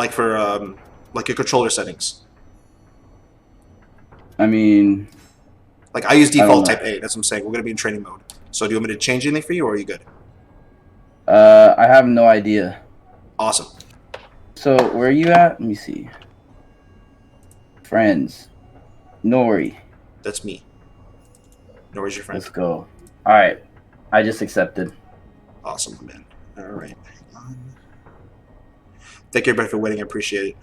like for like your controller settings? I mean, Like I use I don't default know. type A. That's what I'm saying. We're gonna be in training mode. So do you want me to change anything for you, or are you good? I have no idea. Awesome. So where are you at? Let me see. Friends, Nori. That's me. Nora's your friend. Let's go. All right, I just accepted. Awesome, man. All right. Hang on. Thank you, everybody, for waiting. I appreciate it.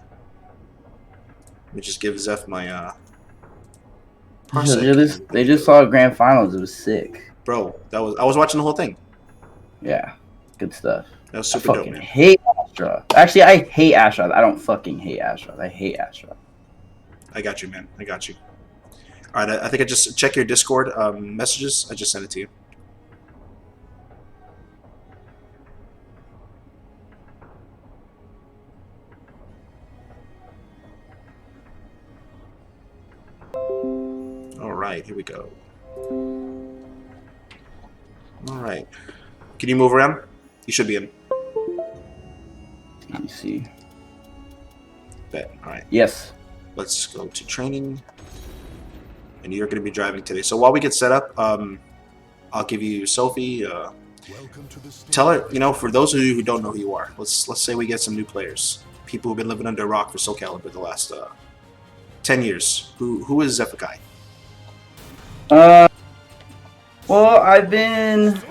Let me just give Zeph my parsec. They just saw grand finals. It was sick. Bro, I was watching the whole thing. Yeah, good stuff. That was I super dope, fucking man. hate Astra. Actually, I hate Astra. I don't fucking hate Astra. I hate Astra. I got you, man. I got you. All right, I think I just check your Discord messages. I just sent it to you. All right, here we go. All right. Can you move around? You should be in. Let me see. Bet. All right. Yes. Let's go to training. And you're going to be driving today. So while we get set up, I'll give you Sophie. Tell her, you know, for those of you who don't know who you are, let's say we get some new players, people who've been living under a rock for Soul Calibur the last 10 years. Who is Xephukai? Well, I've been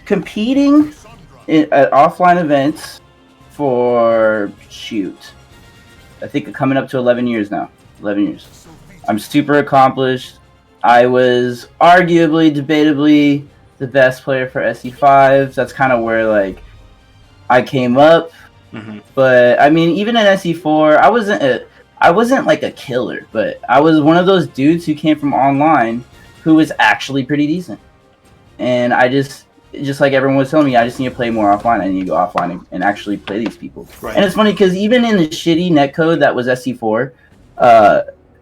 competing at offline events for I think coming up to 11 years now. 11 years. I'm super accomplished. I was arguably, debatably, the best player for SE5. That's kind of where like I came up. Mm-hmm. But I mean, even in SE4, I wasn't like a killer, but I was one of those dudes who came from online who was actually pretty decent. And I just like everyone was telling me, I just need to play more offline. I need to go offline and actually play these people. Right. And it's funny because even in the shitty netcode that was SE4,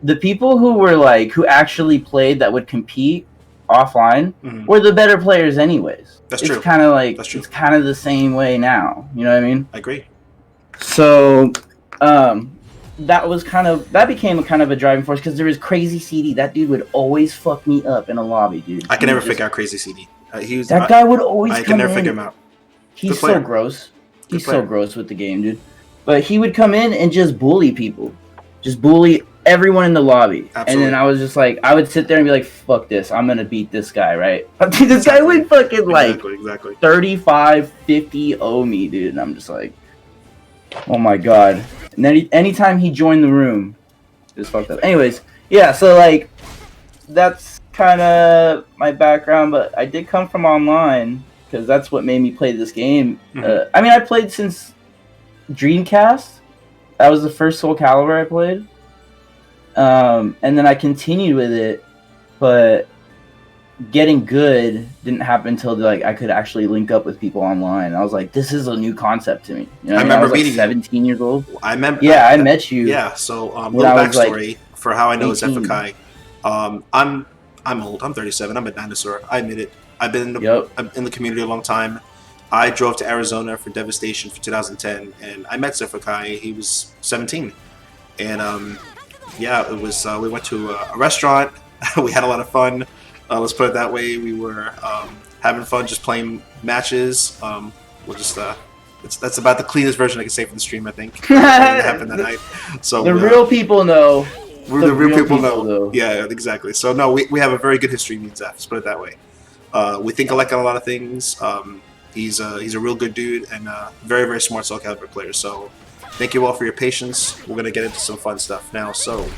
the people who actually played that would compete offline were the better players anyways. That's true. It's kind of like, it's kind of the same way now. You know what I mean? I agree. So, that became a kind of a driving force because there was Crazy CD. That dude would always fuck me up in a lobby, dude. I can never figure out Crazy CD. Guy would always I can never figure him out. He's so gross. He's so gross with the game, dude. But he would come in and just bully people. Just bully everyone in the lobby. Absolutely. And then I was just like, I would sit there and be like, fuck this. I'm going to beat this guy, right? This guy would fucking like 35, 50 owe me, dude. And I'm just like, oh my god. And then anytime he joined the room, it was fucked up. Anyways, yeah, so like, that's kind of my background, but I did come from online because that's what made me play this game. I mean, I played since Dreamcast. That was the first Soul Calibur I played. And then I continued with it, but getting good didn't happen until like I could actually link up with people online. I was like, this is a new concept to me. You know, I remember meeting 17 years old. I remember. Yeah, I met you. Yeah. So little backstory for how I know Xephukai. I'm old. I'm 37. I'm a dinosaur. I admit it. I've been in the community a long time. I drove to Arizona for Devastation for 2010, and I met Xephukai. He was 17, and yeah, it was. We went to a restaurant. We had a lot of fun. Let's put it that way. We were having fun, just playing matches. We'll just. That's about the cleanest version I can say for the stream. I think that happened that night. So the real people know. The real people know. Though. Yeah, exactly. So no, we have a very good history. Me and Zeph. Let's put it that way. We think alike on a lot of things. He's a real good dude and very, very smart Soul Calibur player. So thank you all for your patience. We're gonna get into some fun stuff now. So, all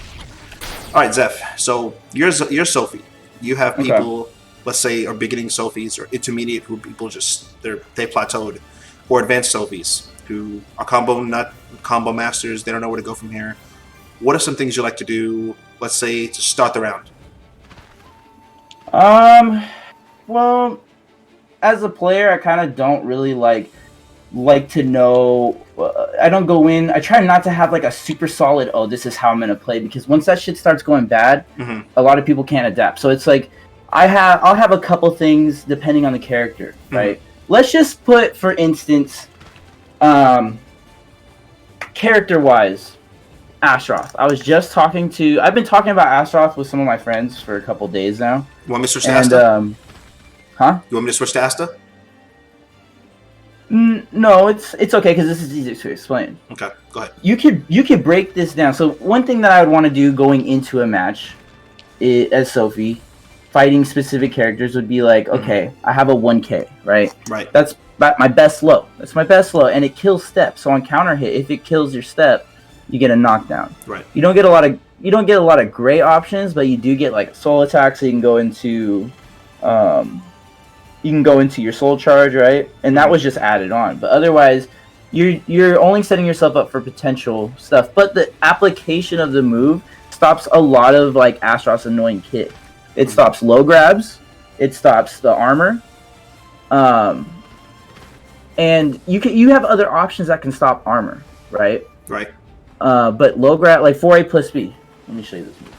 right, Zeph. So you're Sophie. You have people, let's say, are beginning Sophies or intermediate who people just they plateaued, or advanced Sophies who are combo masters. They don't know where to go from here. What are some things you like to do? Let's say to start the round. Well, as a player, I kind of don't really like to know. I don't go in. I try not to have like a super solid. Oh, this is how I'm gonna play, because once that shit starts going bad, a lot of people can't adapt. So it's like I'll have a couple things depending on the character, right? Let's just put, for instance, character-wise, Astroth. I've been talking about Astroth with some of my friends for a couple days now. You want me to switch to Asta? Huh? You want me to switch to Asta? No, it's okay because this is easy to explain. Okay, go ahead. You could break this down. So one thing that I would want to do going into a match, as Sophie, fighting specific characters would be like, okay, I have a 1K, right? Right. That's my best low. That's my best low, and it kills step. So on counter hit, if it kills your step, you get a knockdown. Right. You don't get a lot of great options, but you do get like soul attack, so you can go into your soul charge, right? And that was just added on. But otherwise, you're only setting yourself up for potential stuff. But the application of the move stops a lot of like Astroth's annoying kick. It stops low grabs. It stops the armor. And you have other options that can stop armor, right? Right. But low grab, like 4A plus B. Let me show you this move.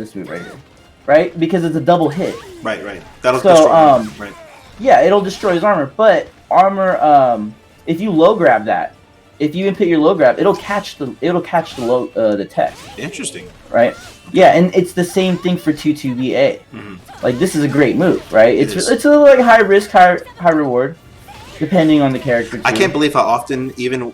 This move right here. Right? Because it's a double hit. Right. That'll destroy him. Right. Yeah, it'll destroy his armor. But armor, if you low grab that, if you input your low grab, it'll catch the tech. Interesting. Right? Yeah, and it's the same thing for 2-2-BA. Like, this is a great move, right? It's a like high risk, high reward, depending on the character too. I can't believe how often even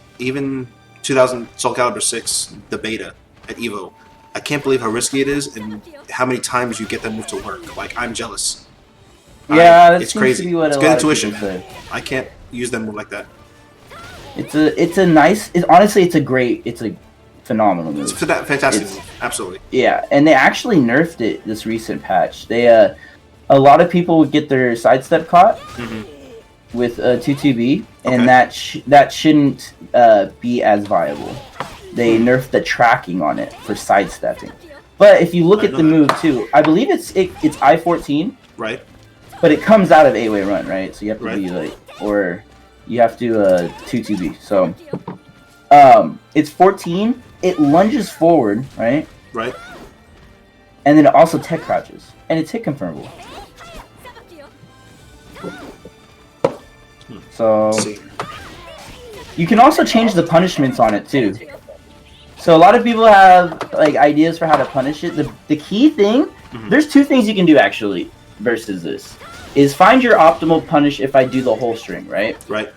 2000 Soul Calibur 6, the beta at EVO, I can't believe how risky it is and how many times you get that move to work. Like, I'm jealous. Yeah, it's crazy. It's good intuition. I can't use that move like that. It's a phenomenal move. It's a fantastic move. Absolutely. Yeah, and they actually nerfed it this recent patch. They a lot of people would get their sidestep caught with 2-2-B, and that shouldn't be as viable. They nerfed the tracking on it for sidestepping. But if you look at the move too, I believe it's I-14. Right. But it comes out of 8-way run, right? So you have to be like, or you have to 2-2-B. So it's 14. It lunges forward, right? Right. And then it also tech crouches, and it's hit confirmable. So you can also change the punishments on it too. So a lot of people have like ideas for how to punish it. The key thing, there's two things you can do actually versus this. Is find your optimal punish if I do the whole string, right? Right.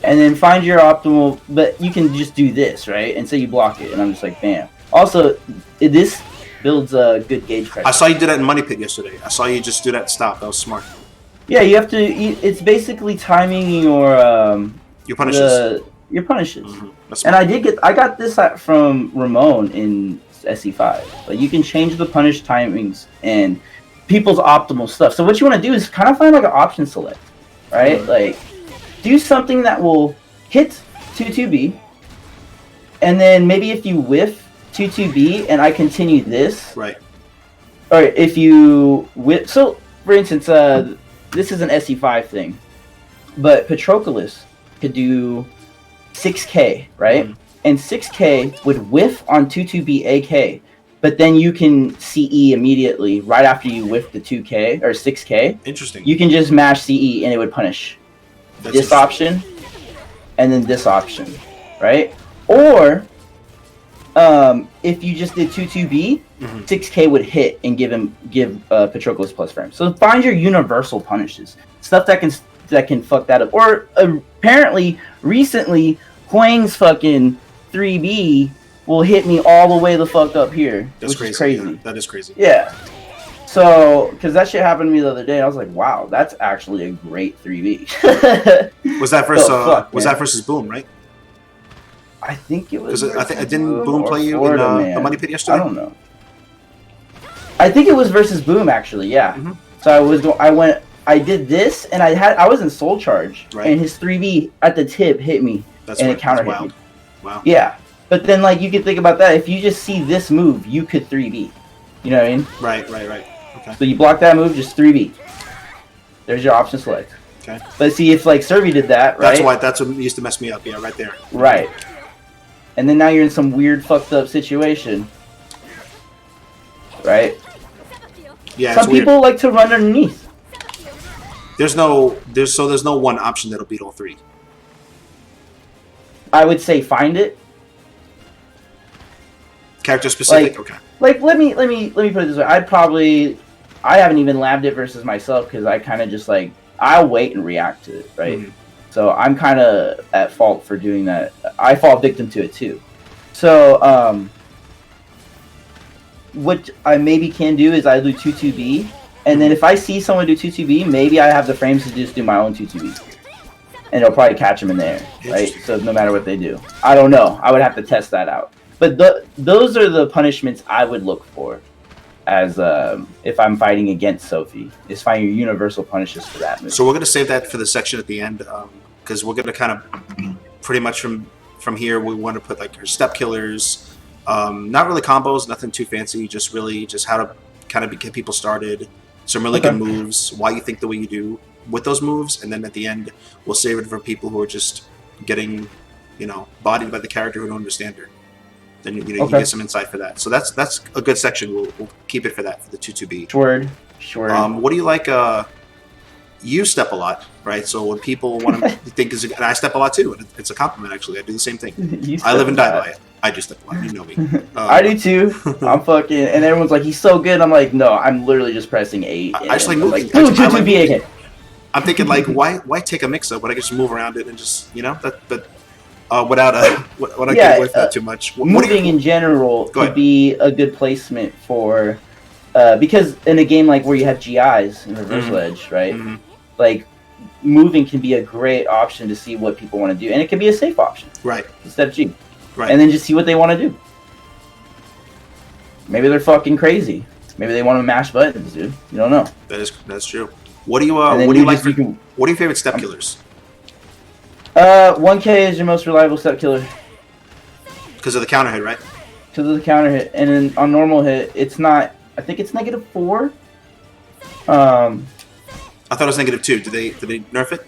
And then find your optimal, but you can just do this, right? And say you block it, and I'm just like, bam. Also, this builds a good gauge pressure. I saw you do that in Money Pit yesterday. I saw you just do that stop. That was smart. Yeah, you have to. It's basically timing your punishes. Your punishes. And I got this from Ramon in SE5. Like, you can change the punish timings and people's optimal stuff. So what you want to do is kind of find like an option select, right? Like, do something that will hit 2-2-B, and then maybe if you whiff 2-2-B and I continue this, right? Or if you whiff, so for instance, this is an SE5 thing, but Patroclus could do 6K, right? And 6K would whiff on 2-2-B AK, but then you can CE immediately right after you whiff the 2K or 6K. Interesting. You can just mash CE and it would punish this option and then this option, right? Or if you just did 2-2-B, 6K would hit and give Patroclus plus frame. So find your universal punishes, stuff that can fuck that up. Or apparently recently, Huang's fucking 3B will hit me all the way the fuck up here. That's crazy. Yeah, that is crazy. Yeah. So, because that shit happened to me the other day, I was like, "Wow, that's actually a great 3B." Was that versus that versus Boom, right? I think it was. Because I didn't Boom play you in the Money Pit yesterday. I don't know. I think it was versus Boom actually. Yeah. So I did this, and I was in Soul Charge, and his 3B at the tip hit me, it counter hit me. Wow. Yeah, but then like you can think about that. If you just see this move, you could 3B. You know what I mean? Right. Okay. So you block that move, just 3B. There's your option select. Okay. But see, if like Servi did that, right? That's what used to mess me up. Yeah, right there. Right. And then now you're in some weird fucked up situation. Right? Yeah. Some people like to run underneath. There's no one option that'll beat all three. I would say find it. Character specific. Okay. Like let me put it this way. I haven't even labbed it versus myself because I kind of just like I'll wait and react to it, right? Mm-hmm. So I'm kind of at fault for doing that. I fall victim to it too. So what I maybe can do is I do 2-2B, and then if I see someone do 2-2B, maybe I have the frames to just do my own 2-2B, and it'll probably catch them in there, right? So no matter what they do, I don't know. I would have to test that out. But those are the punishments I would look for, as if I'm fighting against Sophie, is finding your universal punishes for that move. So we're gonna save that for the section at the end, because we're gonna kind of pretty much from here we want to put like your step killers, not really combos, nothing too fancy, just how to kind of get people started, some really good moves, why you think the way you do with those moves, and then at the end we'll save it for people who are just getting, bodied by the character who don't understand her. Then you get some insight for that. So that's a good section. We'll keep it for that, for the 2-2B. Sure. What do you like? You step a lot, right? So when people want to think and I step a lot too, and it's a compliment actually. I do the same thing. I live and die by it. I just step a lot. You know me. I do too. I'm fucking, and everyone's like, he's so good. I'm like, no, I'm literally just pressing 8. I just like moving. Like, 2-2B again. I'm thinking like, why take a mix up when I can just move around it and just without getting away from that too much. Moving in general could be a good placement for, because in a game like where you have GIs and reverse ledge, right? Mm-hmm. Like, moving can be a great option to see what people want to do, and it can be a safe option, right? Step G, right? And then just see what they want to do. Maybe they're fucking crazy. Maybe they want to mash buttons, dude. You don't know. That's true. What do you like? What are your favorite step killers? 1K is your most reliable step killer. Because of the counter hit, right? Because of the counter hit. And then on normal hit, it's not... I think it's -4. I thought it was -2. Did they nerf it?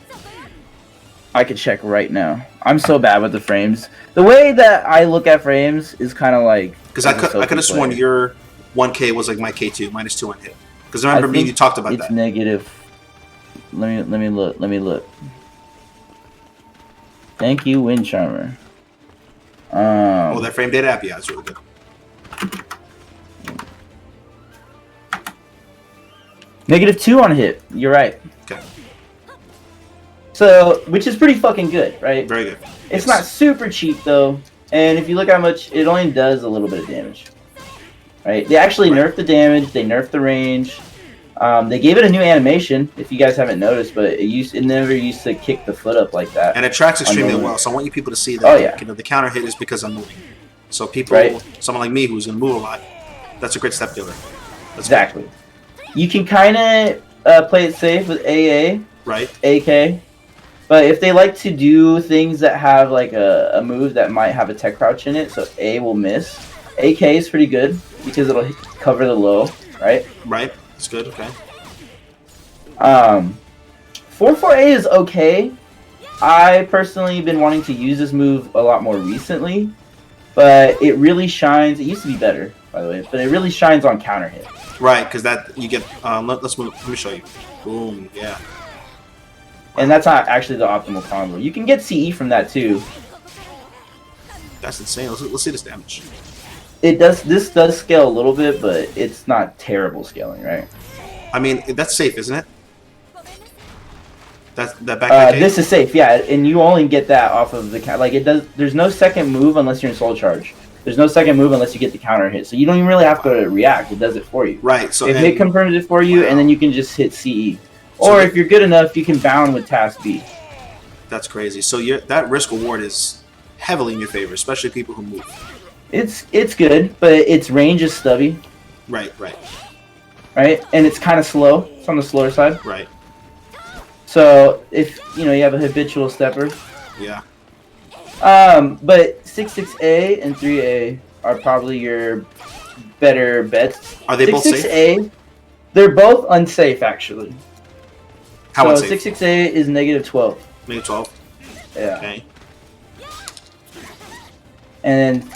I could check right now. I'm so bad with the frames. The way that I look at frames is kind of like... Because I could have sworn your 1K was like my K2, -2 on hit. Because I remember me and you talked about that. It's negative. Let me look. Thank you, Wind Charmer. That frame data app, yeah, it's really good. -2 on hit. You're right. Okay. So, which is pretty fucking good, right? Very good. It's not super cheap though, and if you look how much, it only does a little bit of damage. Right? They actually nerfed the damage. They nerfed the range. They gave it a new animation, if you guys haven't noticed, but it never used to kick the foot up like that. And it tracks extremely well, so I want you people to see that the counter hit is because I'm moving. So people, someone like me who's going to move a lot, that's a great step killer. Exactly. You can kind of play it safe with AA, right? AK, but if they like to do things that have like a move that might have a tech crouch in it, so A will miss. AK is pretty good because it'll cover the low, right? Right. It's good, okay. 4-4A is okay. I personally been wanting to use this move a lot more recently, but it really shines. It used to be better, by the way, but it really shines on counter hit. Right, because that you get. Let me show you. Boom, yeah. And that's not actually the optimal combo. You can get CE from that too. That's insane. Let's see this damage. It does. This does scale a little bit, but it's not terrible scaling, right? I mean, that's safe, isn't it? That back. This is safe, yeah, and you only get that off of the like it does. There's no second move unless you're in soul charge. There's no second move unless you get the counter hit, so you don't even really have to react. It does it for you. Right. So if it confirms it for you, and then you can just hit CE, or if you're good enough, you can bound with task B. That's crazy. So that risk reward is heavily in your favor, especially people who move. It's good, but its range is stubby. Right, and it's kind of slow. It's on the slower side. Right. So if you have a habitual stepper. Yeah. But 6-6A and 3A are probably your better bets. Are they both safe? 6-6A, they're both unsafe actually. How unsafe? 6-6A is -12. -12. Yeah. Okay. And then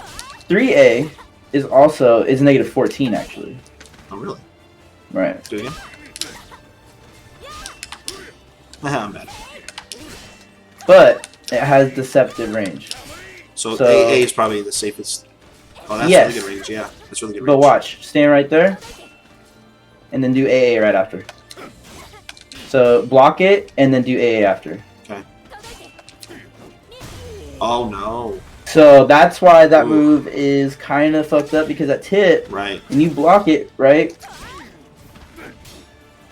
3A is -14 actually. Oh really? Right. Do it again. I'm bad. But it has deceptive range. So AA is probably the safest. Oh, that's really good range. Yeah, that's really good range. But watch, stand right there, and then do AA right after. So block it, and then do AA after. Okay. Oh no. So that's why that move is kind of fucked up, because that tip, right, when you block it, right?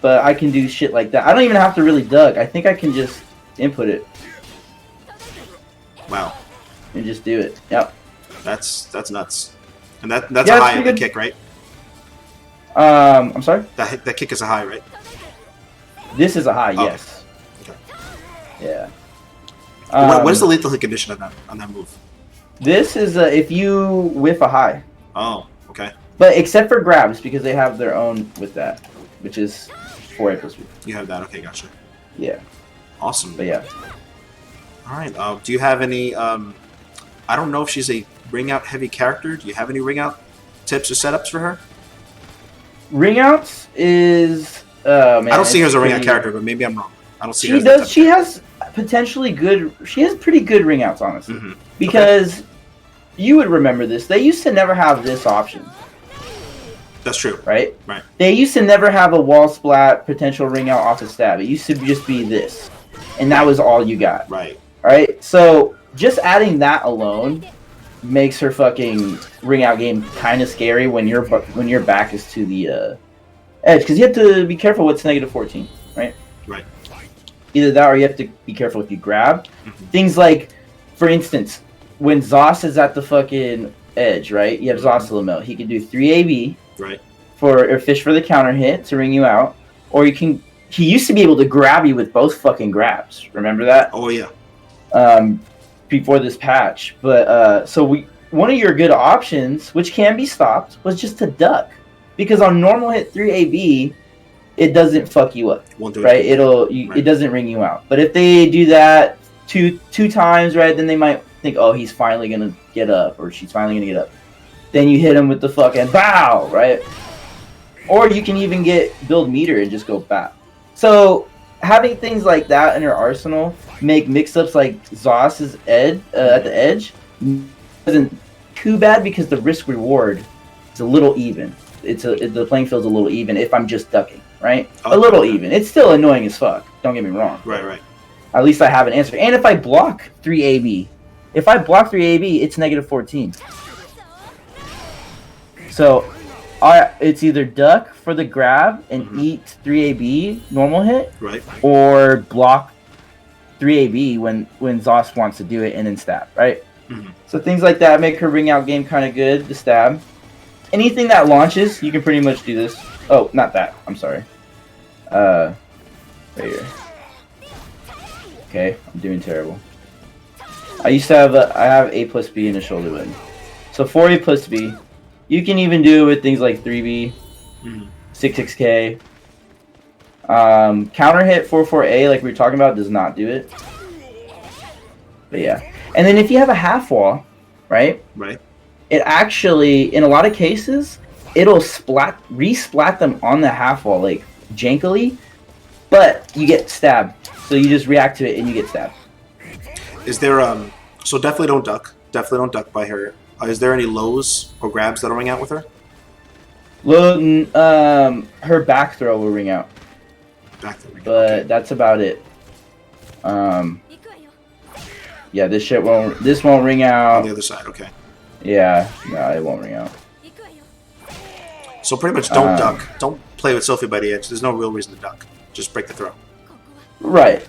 But I can do shit like that. I don't even have to really duck. I think I can just input it. Wow. And just do it. Yep. That's nuts. And that's a high of the kick, right? I'm sorry? That kick is a high, right? This is a high, yes. Okay. Yeah. What is the lethal hit condition on that move? This is if you whiff a high. Oh, okay. But except for grabs, because they have their own with that, which is 4A plus B. You have that, okay, gotcha. Yeah. Awesome. But yeah. Alright, do you have any, I don't know if she's a ring out heavy character. Do you have any ring out tips or setups for her? Ring outs is, man, I don't see her as a ring out character, but maybe I'm wrong. I don't see her as she has potentially good, she has pretty good ring outs, honestly. Mm-hmm. Because you would remember this, they used to never have this option. That's true. Right? Right. They used to never have a wall splat potential ring out off a stab. It used to just be this. And that was all you got. Right. Alright? So just adding that alone makes her fucking ring out game kind of scary when your back is to the edge. Because you have to be careful what's negative 14. Right? Right. Either that or you have to be careful if you grab. Mm-hmm. Things like, for instance, when Zos is at the fucking edge, right? You have Zosalamel. He can do 3AB. Right. Or fish for the counter hit to ring you out. Or you can... He used to be able to grab you with both fucking grabs. Remember that? Oh, yeah. Before this patch. But, one of your good options, which can be stopped, was just to duck. Because on normal hit 3AB, it doesn't fuck you up. Won't do right? It doesn't ring you out. But if they do that two times, right, then they might think, oh, he's finally going to get up. Or she's finally going to get up. Then you hit him with the fucking bow, right? Or you can even build meter and just go bow. So having things like that in your arsenal make mix-ups like Zos's at the edge isn't too bad, because the risk-reward is a little even. The playing field's a little even if I'm just ducking, right? A little even. It's still annoying as fuck. Don't get me wrong. Right. At least I have an answer. And if I block 3AB, it's negative 14. So it's either duck for the grab and eat 3AB normal hit, right, or block 3AB when Zos wants to do it and then stab, right? Mm-hmm. So things like that make her ring out game kind of good, the stab. Anything that launches, you can pretty much do this. Oh, not that. I'm sorry. Right here. Okay, I'm doing terrible. I have A plus B in the shoulder button. So 4A plus B. You can even do it with things like 3B, 6K. Counter hit 4-4A, like we were talking about, does not do it. But yeah. And then if you have a half wall, right? Right. It actually, in a lot of cases, it'll re-splat them on the half wall, like, jankily, but you get stabbed. So you just react to it and you get stabbed. Is there, so definitely don't duck. Definitely don't duck by her. Is there any lows or grabs that'll ring out with her? Her back throw will ring out. But that's about it. Yeah, this won't ring out. On the other side, okay. Yeah, no, it won't ring out. So pretty much don't duck. Don't play with Sophie by the edge. There's no real reason to duck. Just break the throw. Right.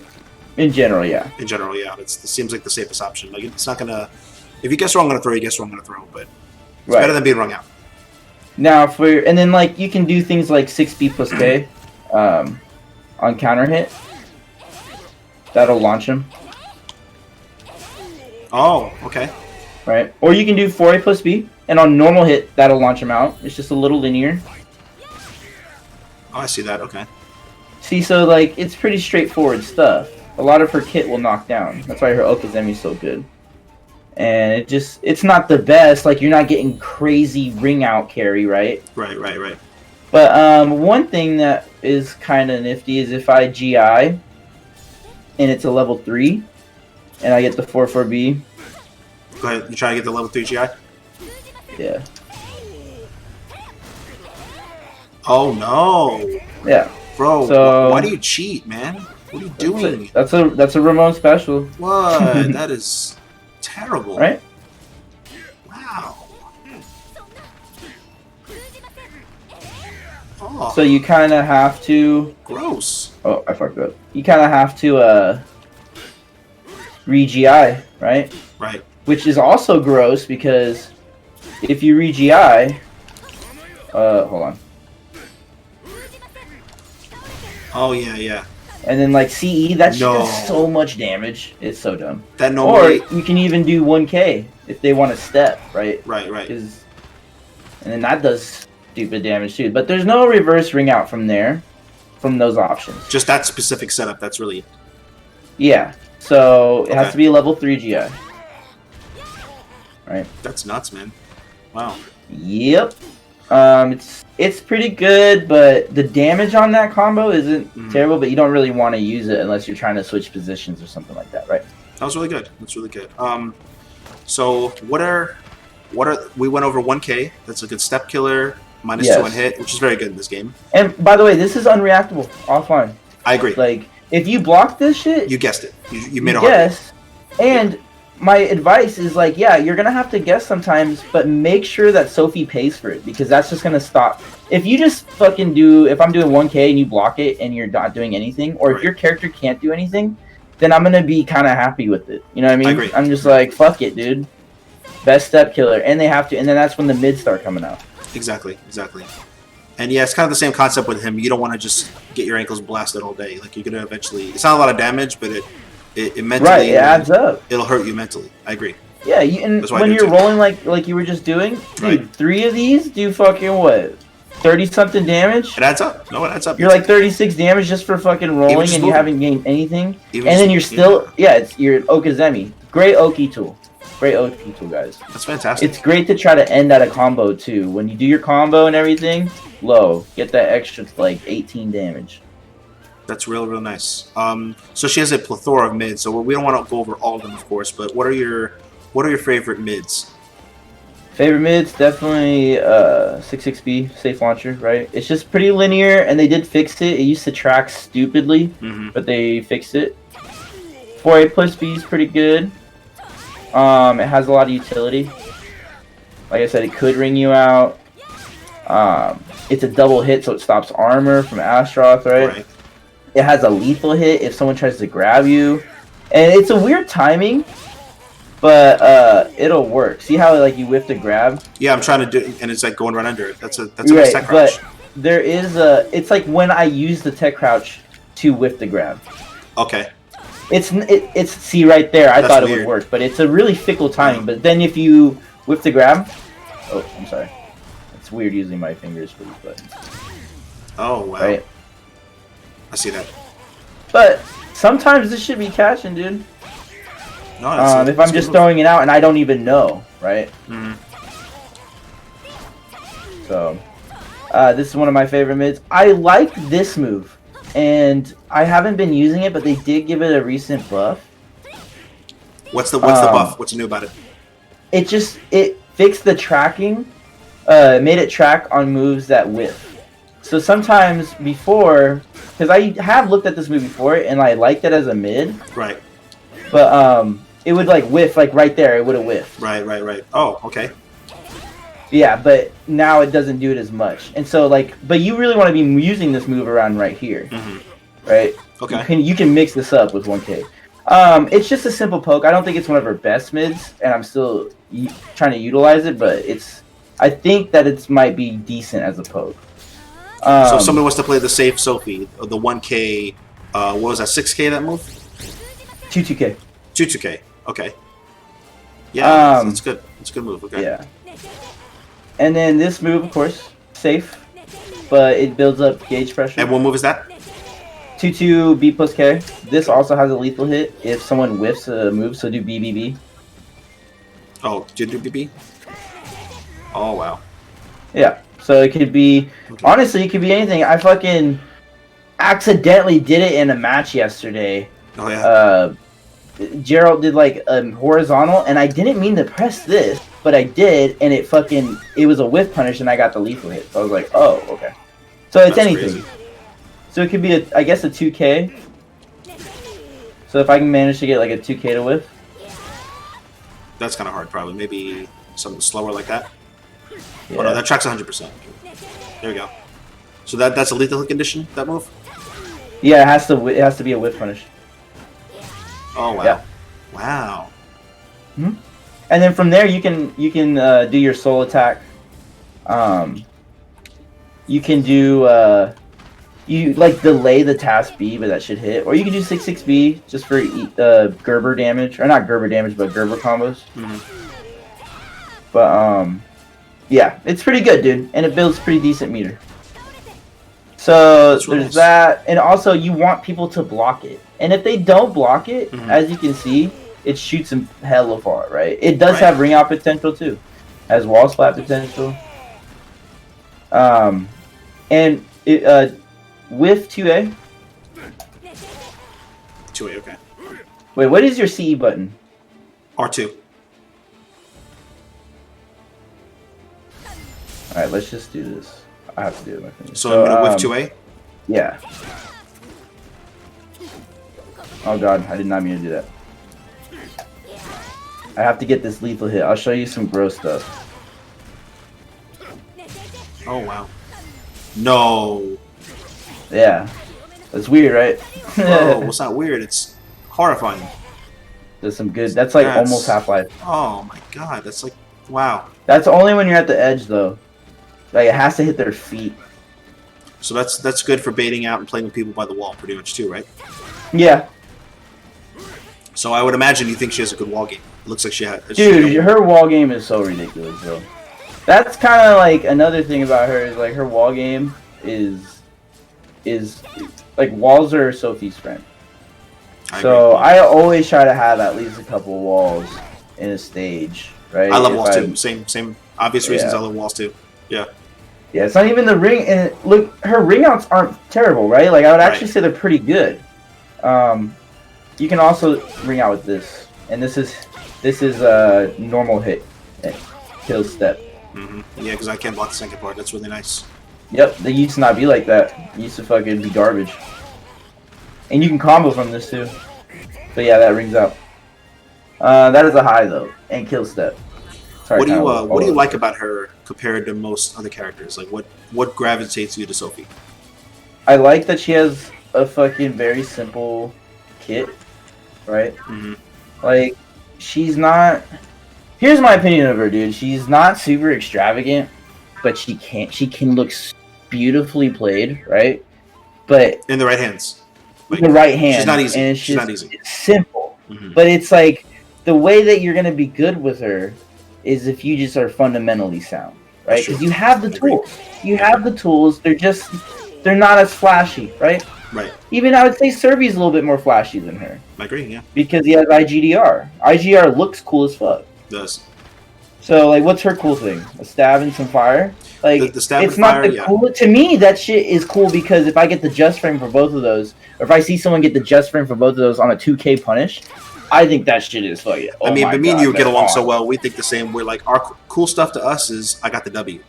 In general, yeah. In general, yeah. It seems like the safest option. Like, it's not gonna... If you guess wrong on a throw, you guess wrong on a throw, but it's better than being rung out. Now, and then, like, you can do things like 6B plus K on counter hit. That'll launch him. Oh, okay. Right. Or you can do 4A plus B, and on normal hit, that'll launch him out. It's just a little linear. Oh, I see that. Okay. See, so, like, it's pretty straightforward stuff. A lot of her kit will knock down. That's why her Okazemi is so good. And it's not the best. Like, you're not getting crazy ring out carry, right? Right. But one thing that is kind of nifty is if I GI and it's a level 3 and I get the 4-4B, Go ahead. You trying to get the level 3 GI? Yeah. Oh no. Yeah. Bro, so, why do you cheat, man? What are you doing? That's a Ramon special. What? That is terrible. Right? Wow. Oh. So you kind of have to. Gross. Oh, I fucked up. You kind of have to re-GI, right? Right. Which is also gross because if you re-GI, hold on. Oh yeah, yeah. And then like CE, that shit does so much damage. It's so dumb. That normally... Or you can even do 1K if they want to step, right? Right, right. And then that does stupid damage too. But there's no reverse ring out from there, from those options. Just that specific setup. That's really... Yeah. So it has to be a level 3 GI. Right. That's nuts, man. Wow. Yep. It's pretty good, but the damage on that combo isn't terrible, but you don't really want to use it unless you're trying to switch positions or something like that, right? That was really good. That's really good. So what are we went over 1K. That's a good step killer, -2 on hit, which is very good in this game. And by the way, this is unreactable offline. I agree. Like if you block this shit, you guessed it. You made a hard guess. And my advice is like, yeah, you're gonna have to guess sometimes, but make sure that Sophie pays for it because that's just gonna stop. If you just fucking if I'm doing 1K and you block it and you're not doing anything, or if your character can't do anything, then I'm gonna be kind of happy with it. You know what I mean? I agree. I'm just like, fuck it, dude. Best step killer, and they have to, and then that's when the mids start coming out. Exactly, exactly. And yeah, it's kind of the same concept with him. You don't want to just get your ankles blasted all day. Like you're gonna eventually. It's not a lot of damage, but it mentally it adds up. It'll hurt you mentally. I agree. Yeah, and when you're rolling like you were just doing, dude, 3 of these do fucking what? 30 something damage? It adds up. No, it adds up. You're like 36 damage just for fucking rolling and you haven't gained anything. And then you're still you're Okazemi. Great Oki tool. Great Oki tool, guys. That's fantastic. It's great to try to end at a combo too. When you do your combo and everything, low. Get that extra like 18 damage. That's real nice. So she has a plethora of mids. So we don't want to go over all of them, of course. But what are your favorite mids? Favorite mids, definitely 66B safe launcher, right? It's just pretty linear, and they did fix it. It used to track stupidly, but they fixed it. 4A plus B is pretty good. It has a lot of utility. Like I said, it could ring you out. It's a double hit, so it stops armor from Astroth, right? It has a lethal hit if someone tries to grab you. And it's a weird timing, but it'll work. See how like you whiff the grab? Yeah, I'm trying to do it, and it's like going right under it. That's a nice tech crouch. But there is it's like when I use the tech crouch to whiff the grab. Okay. It's see right there. I thought it would work, but it's a really fickle timing. But then if you whiff the grab, oh, I'm sorry. It's weird using my fingers for these buttons. Oh wow. Right. I see that. But sometimes this should be catching, dude. No, if I'm just throwing it out and I don't even know, right? So, this is one of my favorite mids. I like this move, and I haven't been using it, but they did give it a recent buff. What's the buff? What's new about it? It fixed the tracking, made it track on moves that whiff. So sometimes before, because I have looked at this move before and I liked it as a mid. Right. But it would like whiff, like right there, it would have whiffed. Right. Oh, okay. Yeah, but now it doesn't do it as much. And so like, but you really want to be using this move around right here. Right? Okay. You can mix this up with 1K. It's just a simple poke. I don't think it's one of her best mids, and I'm still trying to utilize it, but I think that it might be decent as a poke. So if somebody wants to play the safe Sophie, the 1K, what was that, 6K that move? 2K. 2K, okay. Yeah, that's good. It's a good move, okay. Yeah. And then this move, of course, safe, but it builds up gauge pressure. And what move is that? 2 B plus K. This also has a lethal hit if someone whiffs a move, so do BBB. Oh, did you do BB? Oh, wow. Yeah. So it could be, honestly, it could be anything. I fucking accidentally did it in a match yesterday. Oh, yeah. Gerald did like a horizontal, and I didn't mean to press this, but I did, and it was a whiff punish, and I got the lethal hit. So I was like, oh, okay. So it's anything. Crazy. So it could be, I guess, a 2K. So if I can manage to get like a 2K to whiff. That's kind of hard, probably. Maybe something slower like that. Yeah. Oh no, that tracks 100%. There we go. So that's a lethal condition, that move? Yeah, it has to be a whiff punish. Oh wow! Yeah. Wow. Hmm. And then from there, you can do your soul attack. You can do you like delay the task B, but that should hit, or you can do 6-6B just for Gerber damage, or not Gerber damage, but Gerber combos. But yeah, it's pretty good, dude, and it builds pretty decent meter. So there's that, and also you want people to block it, and if they don't block it, as you can see, it shoots them hella far, right? It does have ring out potential too, has wall splat potential. And it with 2A. 2A, okay. Wait, what is your CE button? R2. All right, let's just do this. I have to do it, my friend. So I'm gonna whiff 2A? Yeah. Oh god, I did not mean to do that. I have to get this lethal hit. I'll show you some gross stuff. Oh wow. No. Yeah. That's weird, right? Oh, it's not weird. It's horrifying. There's some good. That's like almost Half-Life. Oh my god, that's like, wow. That's only when you're at the edge, though. Like, it has to hit their feet. So that's good for baiting out and playing with people by the wall, pretty much too, right? Yeah. So I would imagine you think she has a good wall game. It looks like she has. Dude, her wall game is so ridiculous, though. That's kind of like another thing about her is like her wall game is like walls are Sophie's friend. So I always try to have at least a couple walls in a stage, right? I love walls too. Same obvious reasons I love walls too. Yeah. Yeah, it's not even the ring, and look, her ring outs aren't terrible, right? Like I would actually say they're pretty good. You can also ring out with this, and this is a normal hit, kill step. Yeah, because I can't block the second part. That's really nice. Yep, they used to not be like that. It used to fucking be garbage. And you can combo from this too. So yeah, that rings out. That is a high though, and kill step. Sorry, what do you like about her compared to most other characters? Like what gravitates you to Sophie? I like that she has a fucking very simple kit, right? Like she's not. Here's my opinion of her, dude. She's not super extravagant, but she can look beautifully played, right? But in the right hands. Like, the right hand. She's not easy. And she's not easy. It's simple. But it's like the way that you're gonna be good with her is if you just are fundamentally sound, right? Because you have the tools. You have the tools. They're not as flashy, right? Right. Even I would say Serbi's a little bit more flashy than her. I agree, yeah. Because he has IGDR. IGDR looks cool as fuck. It does. So like, what's her cool thing? A stab and some fire? Like, the stab it's and not fire, the cool. To me, that shit is cool because if I get the just frame for both of those, or if I see someone get the just frame for both of those on a 2K punish, I think that shit is fucking. I mean, but me and you get along so well. We think the same. We're like, our cool stuff to us is I got the W.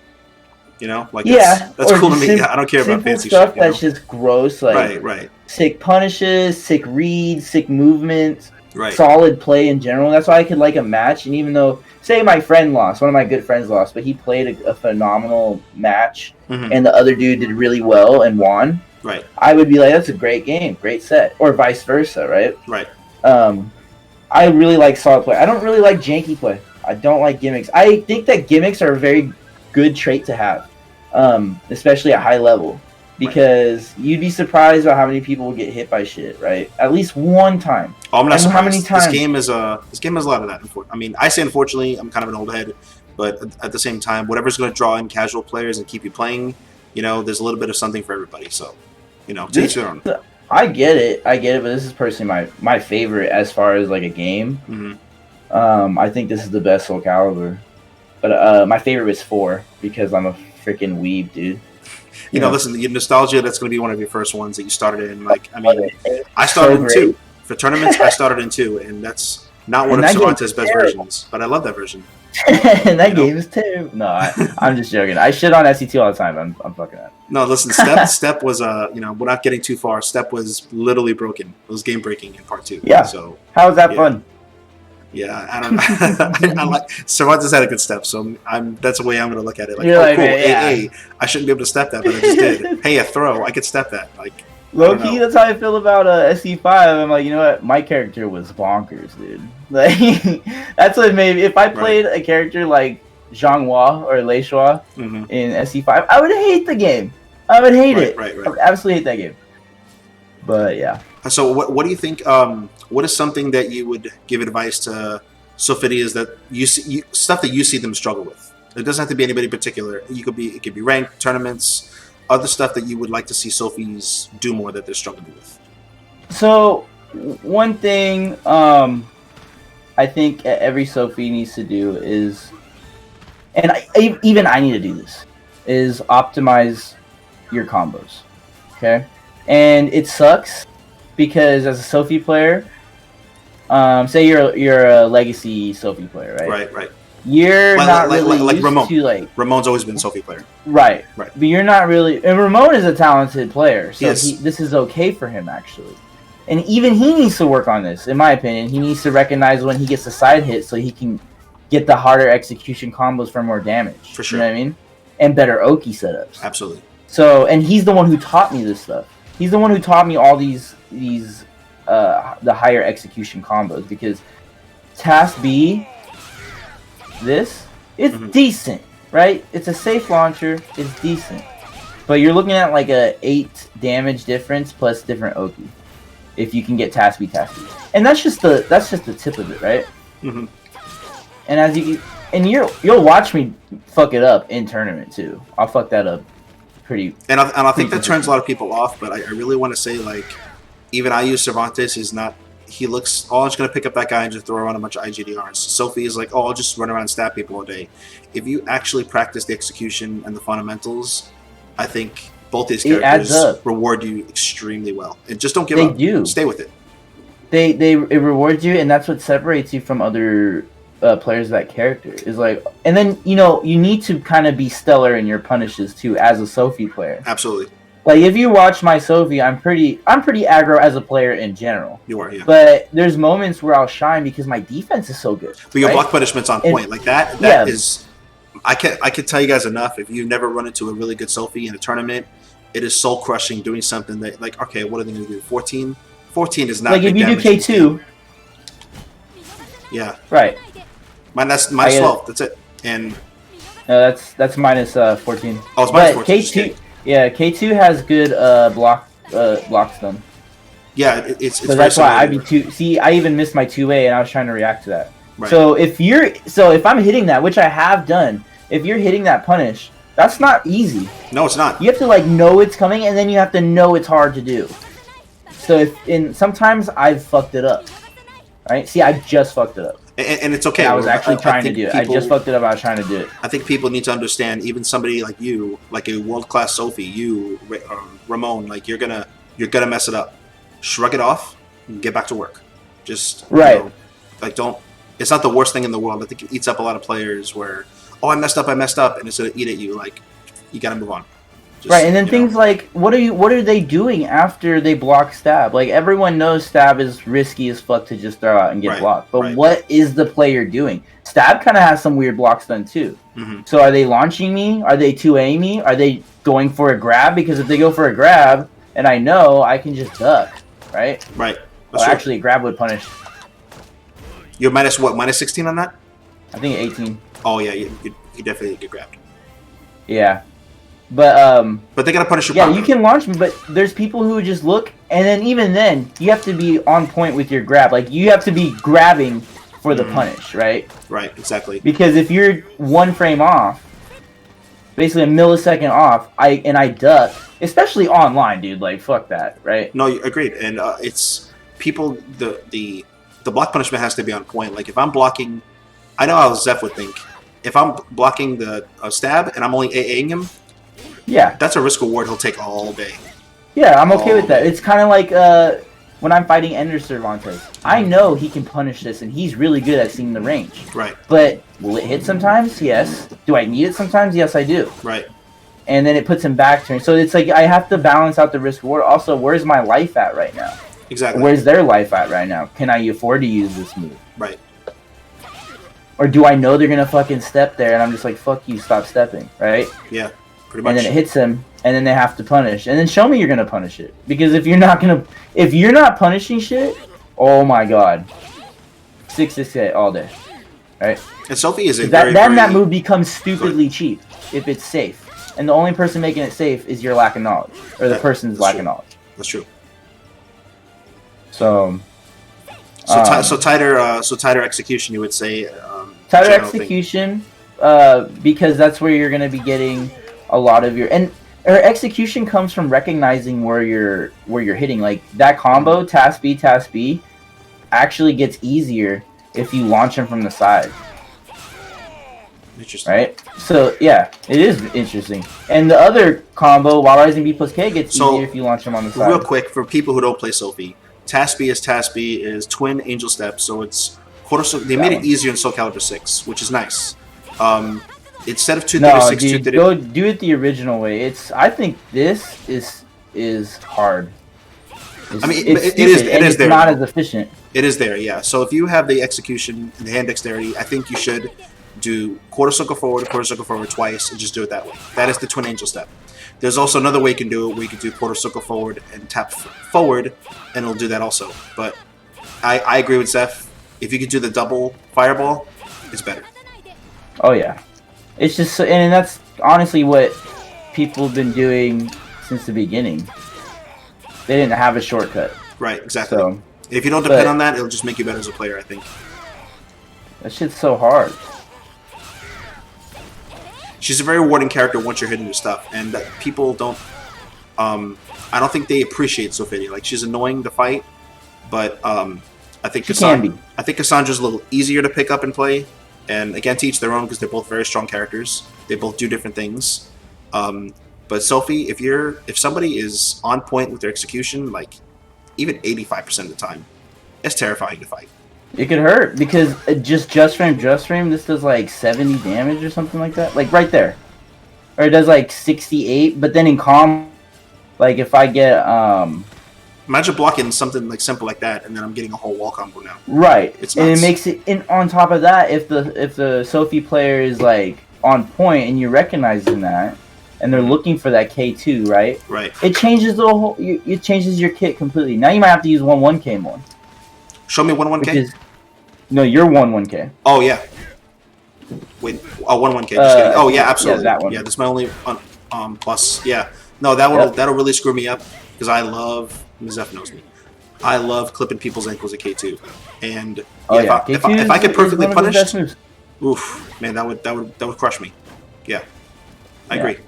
You know, like that's cool to me. I don't care about fancy stuff. Shit, that's just gross. Like right. Sick punishes, sick reads, sick movement. Right. Solid play in general. That's why I could like a match. And even though, say my friend lost, one of my good friends lost, but he played a phenomenal match, and the other dude did really well and won. Right. I would be like, that's a great game, great set, or vice versa, right? Right. I really like solid play. I don't really like janky play. I don't like gimmicks. I think that gimmicks are a very good trait to have, especially at high level. Because you'd be surprised about how many people will get hit by shit, right? At least one time. Oh, I'm not surprised. How many times? This game has a lot of that. I mean, I say unfortunately, I'm kind of an old head, but at the same time, whatever's going to draw in casual players and keep you playing, you know, there's a little bit of something for everybody. So, you know, to each their own. I get it, but this is personally my favorite as far as like a game. I think this is the best Soul Calibur, but my favorite was 4 because I'm a freaking weeb, dude. You know, listen, your nostalgia, that's going to be one of your first ones that you started in. Like, I mean, I started in 2 For tournaments, I started in 2, and that's not one of Cervantes' best versions. But I love that version. And that game is terrible. No, I'm just joking. I shit on SC2 all the time. I'm fucking up. No, listen, Step was we're not getting too far. Step was literally broken. It was game breaking in part 2. Yeah. So how was that fun? Yeah, I don't know. I like Cervantes had a good step, so that's the way I'm gonna look at it. Like, cool, AA. I shouldn't be able to step that, but I just did. Hey, a throw, I could step that. Like, low key, that's how I feel about SC5. I'm like, you know what? My character was bonkers, dude. Like, that's what maybe if I played a character like Zhanghua or Lei Shua in SC5, I would hate the game. I would hate it. I would absolutely hate that game. But yeah. So what do you think? What is something that you would give advice to Sophitias that you see stuff that you see them struggle with? It doesn't have to be anybody particular. It could be ranked tournaments, other stuff that you would like to see Sophies do more that they're struggling with. So one thing I think every Sophie needs to do is, and even I need to do this, is optimize your combos. Okay, and it sucks because as a Sophie player, say you're a legacy Sophie player, right? Right. You're not really like used Ramon. to Ramon's always been a Sophie player. Right. But you're not really, and Ramon is a talented player, so yes. this is okay for him actually. And even he needs to work on this, in my opinion. He needs to recognize when he gets a side hit so he can get the harder execution combos for more damage. For sure. You know what I mean? And better Oki setups. Absolutely. So, and he's the one who taught me this stuff. He's the one who taught me all these the higher execution combos, because Task B, it's decent, right? It's a safe launcher, it's decent. But you're looking at like a 8 damage difference plus different Oki if you can get Task B. And that's just the tip of it, right? Mm-hmm. And you'll watch me fuck it up in tournament too. I'll fuck that up pretty. And I think that turns a lot of people off, but I really want to say, like, even I use Cervantes is not. He looks, I'm just going to pick up that guy and just throw around a bunch of IGDRs. Sophie is like, I'll just run around and stab people all day. If you actually practice the execution and the fundamentals, I think both these characters reward you extremely well. And just don't give up. They do. Stay with it. It rewards you, and that's what separates you from other players of that character. Is like, and then, you need to kind of be stellar in your punishes too as a Sophie player. Absolutely. Like, if you watch my Sophie, I'm pretty aggro as a player in general. You are, yeah. But there's moments where I'll shine because my defense is so good. But your block punishment's on point. Like that is, I can tell you guys enough. If you've never run into a really good Sophie in a tournament, it is soul crushing doing something that, like, okay, what are they going to do? 14? 14 is not like if you do K2. Yeah. Right. Minus 12. That's it. And that's minus 14. Oh, it's minus 14. K2. Yeah, K2 has good block stun. Yeah, it's so that's why I'd be two. See, I even missed my 2A, and I was trying to react to that. Right. So if I'm hitting that, which I have done, if you're hitting that punish, that's not easy. No, it's not. You have to know it's coming, and then you have to know it's hard to do. So sometimes I've fucked it up. Right? See, I just fucked it up. And it's okay. I was actually trying to do it. I just fucked it up. I was trying to do it. I think people need to understand, even somebody like you, like a world-class Sophie, Ramon, like you're gonna mess it up. Shrug it off and get back to work. Just don't. It's not the worst thing in the world. I think it eats up a lot of players where, I messed up, and it's gonna eat at you. Like, you gotta move on. Right, and then things like, what are they doing after they block stab? Like, everyone knows stab is risky as fuck to just throw out and get blocked. But what is the player doing? Stab kind of has some weird blocks done too. Mm-hmm. So are they launching me? Are they 2A me? Are they going for a grab? Because if they go for a grab, and I know, I can just duck, right? Right. Well, actually, a grab would punish. You're minus what? Minus 16 on that? I think 18. Oh yeah, you definitely get grabbed. Yeah. But they gotta punish your partner. You can launch me, but there's people who just look, and then even then, you have to be on point with your grab. Like, you have to be grabbing for the punish, right? Right, exactly. Because if you're 1 frame off, basically a millisecond off, I duck, especially online, dude. Like, fuck that, right? No, agreed. And it's people. The block punishment has to be on point. Like, if I'm blocking, I know how Zeph would think. If I'm blocking the stab and I'm only AAing him. Yeah, that's a risk reward he'll take all day. Yeah, I'm okay with that. It's kind of like when I'm fighting Ender Cervantes, I know he can punish this, and he's really good at seeing the range. Right. But will it hit sometimes? Yes. Do I need it sometimes? Yes, I do. Right. And then it puts him back to me. So it's like I have to balance out the risk reward. Also, where's my life at right now? Exactly. Where's their life at right now? Can I afford to use this move? Right. Or do I know they're gonna fucking step there, and I'm just like, fuck you, stop stepping, right? Yeah, pretty much. And then it hits them, and then they have to punish, and then show me you're gonna punish it. Because if you're not punishing shit, oh my god, 668 all day, right? And Sophie is that move becomes stupidly cheap if it's safe, and the only person making it safe is your lack of knowledge, or the person's lack of knowledge. That's true. So tighter execution, you would say. Tighter execution, because that's where you're going to be getting a lot of your execution comes from recognizing where you're hitting. Like that combo, task B, actually gets easier if you launch them from the side. Interesting. Right? So yeah, it is interesting. And the other combo, while rising B plus K, gets easier if you launch them on the side. Real quick, for people who don't play Sophie, Task B is twin angel steps, so it's they made it easier in Soul Calibur 6, which is nice. Instead of 236, go do it the original way. I think this is hard. It is there. It's not as efficient. It is there, yeah. So if you have the execution and the hand dexterity, I think you should do quarter circle forward twice, and just do it that way. That is the twin angel step. There's also another way you can do it, where you can do quarter circle forward and tap forward, and it'll do that also. But I agree with Zeph. If you could do the double fireball, it's better. Oh yeah, it's just, and that's honestly what people have been doing since the beginning. They didn't have a shortcut. Right, exactly. So, if you don't depend on that, it'll just make you better as a player, I think. That shit's so hard. She's a very rewarding character once you're hitting her stuff, and people don't. I don't think they appreciate Sophitia. Like, she's annoying to fight, but I think Cassandra's a little easier to pick up and play. And again, to each their own, because they're both very strong characters. They both do different things. But Sophie, if somebody is on point with their execution, like even 85% of the time, it's terrifying to fight. It could hurt because just frame, this does like 70 damage or something like that. Like right there. Or it does like 68, but then in calm, like if I get... Imagine blocking something like simple like that, and then I'm getting a whole wall combo now. Right. It's nuts. And it makes it... And on top of that, if the Sophie player is like on point and you're recognizing that, and they're looking for that K2, right? Right. It changes the whole... It changes your kit completely. Now you might have to use 1-1K more. Show me 1-1K? No, you're 1-1K. Oh, yeah. Wait, 1-1K. Just kidding. Oh, yeah, absolutely. Yeah, that one. Yeah, that's my only plus. Yeah. No, that'll really screw me up, because I love... Zeph knows me. I love clipping people's ankles at K2. And if I could perfectly punish... Oof, man, that would crush me. Yeah. I agree.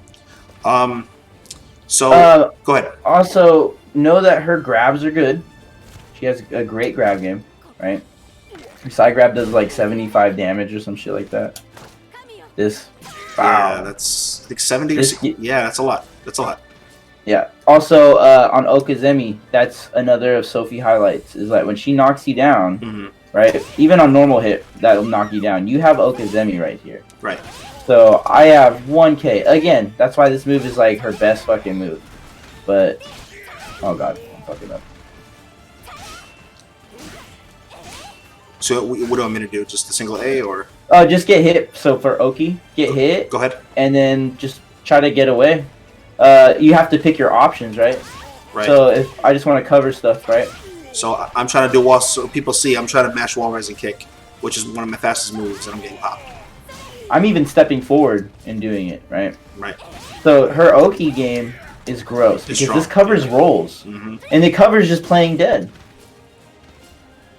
So, go ahead. Also, know that her grabs are good. She has a great grab game, right? Her side grab does like 75 damage or some shit like that. This. Wow. Yeah, that's like 70 or 60. Yeah, that's a lot. Yeah. Also, on Okazemi, that's another of Sophie highlights, is like when she knocks you down, right? Even on normal hit, that'll knock you down. You have Okazemi right here. Right. So I have 1K. Again, that's why this move is like her best fucking move. But, oh god, I'm fucking up. So what do you want me to do? Just a single A or? Oh, just get hit. So for Oki, get hit. Go ahead. And then just try to get away. You have to pick your options, right? Right. So if I just want to cover stuff, right? So I'm trying to do wall, so people see I'm trying to mash wall rising kick, which is one of my fastest moves, and I'm getting popped. I'm even stepping forward and doing it, right? Right. So her Oki game is gross because this covers rolls, and it covers just playing dead.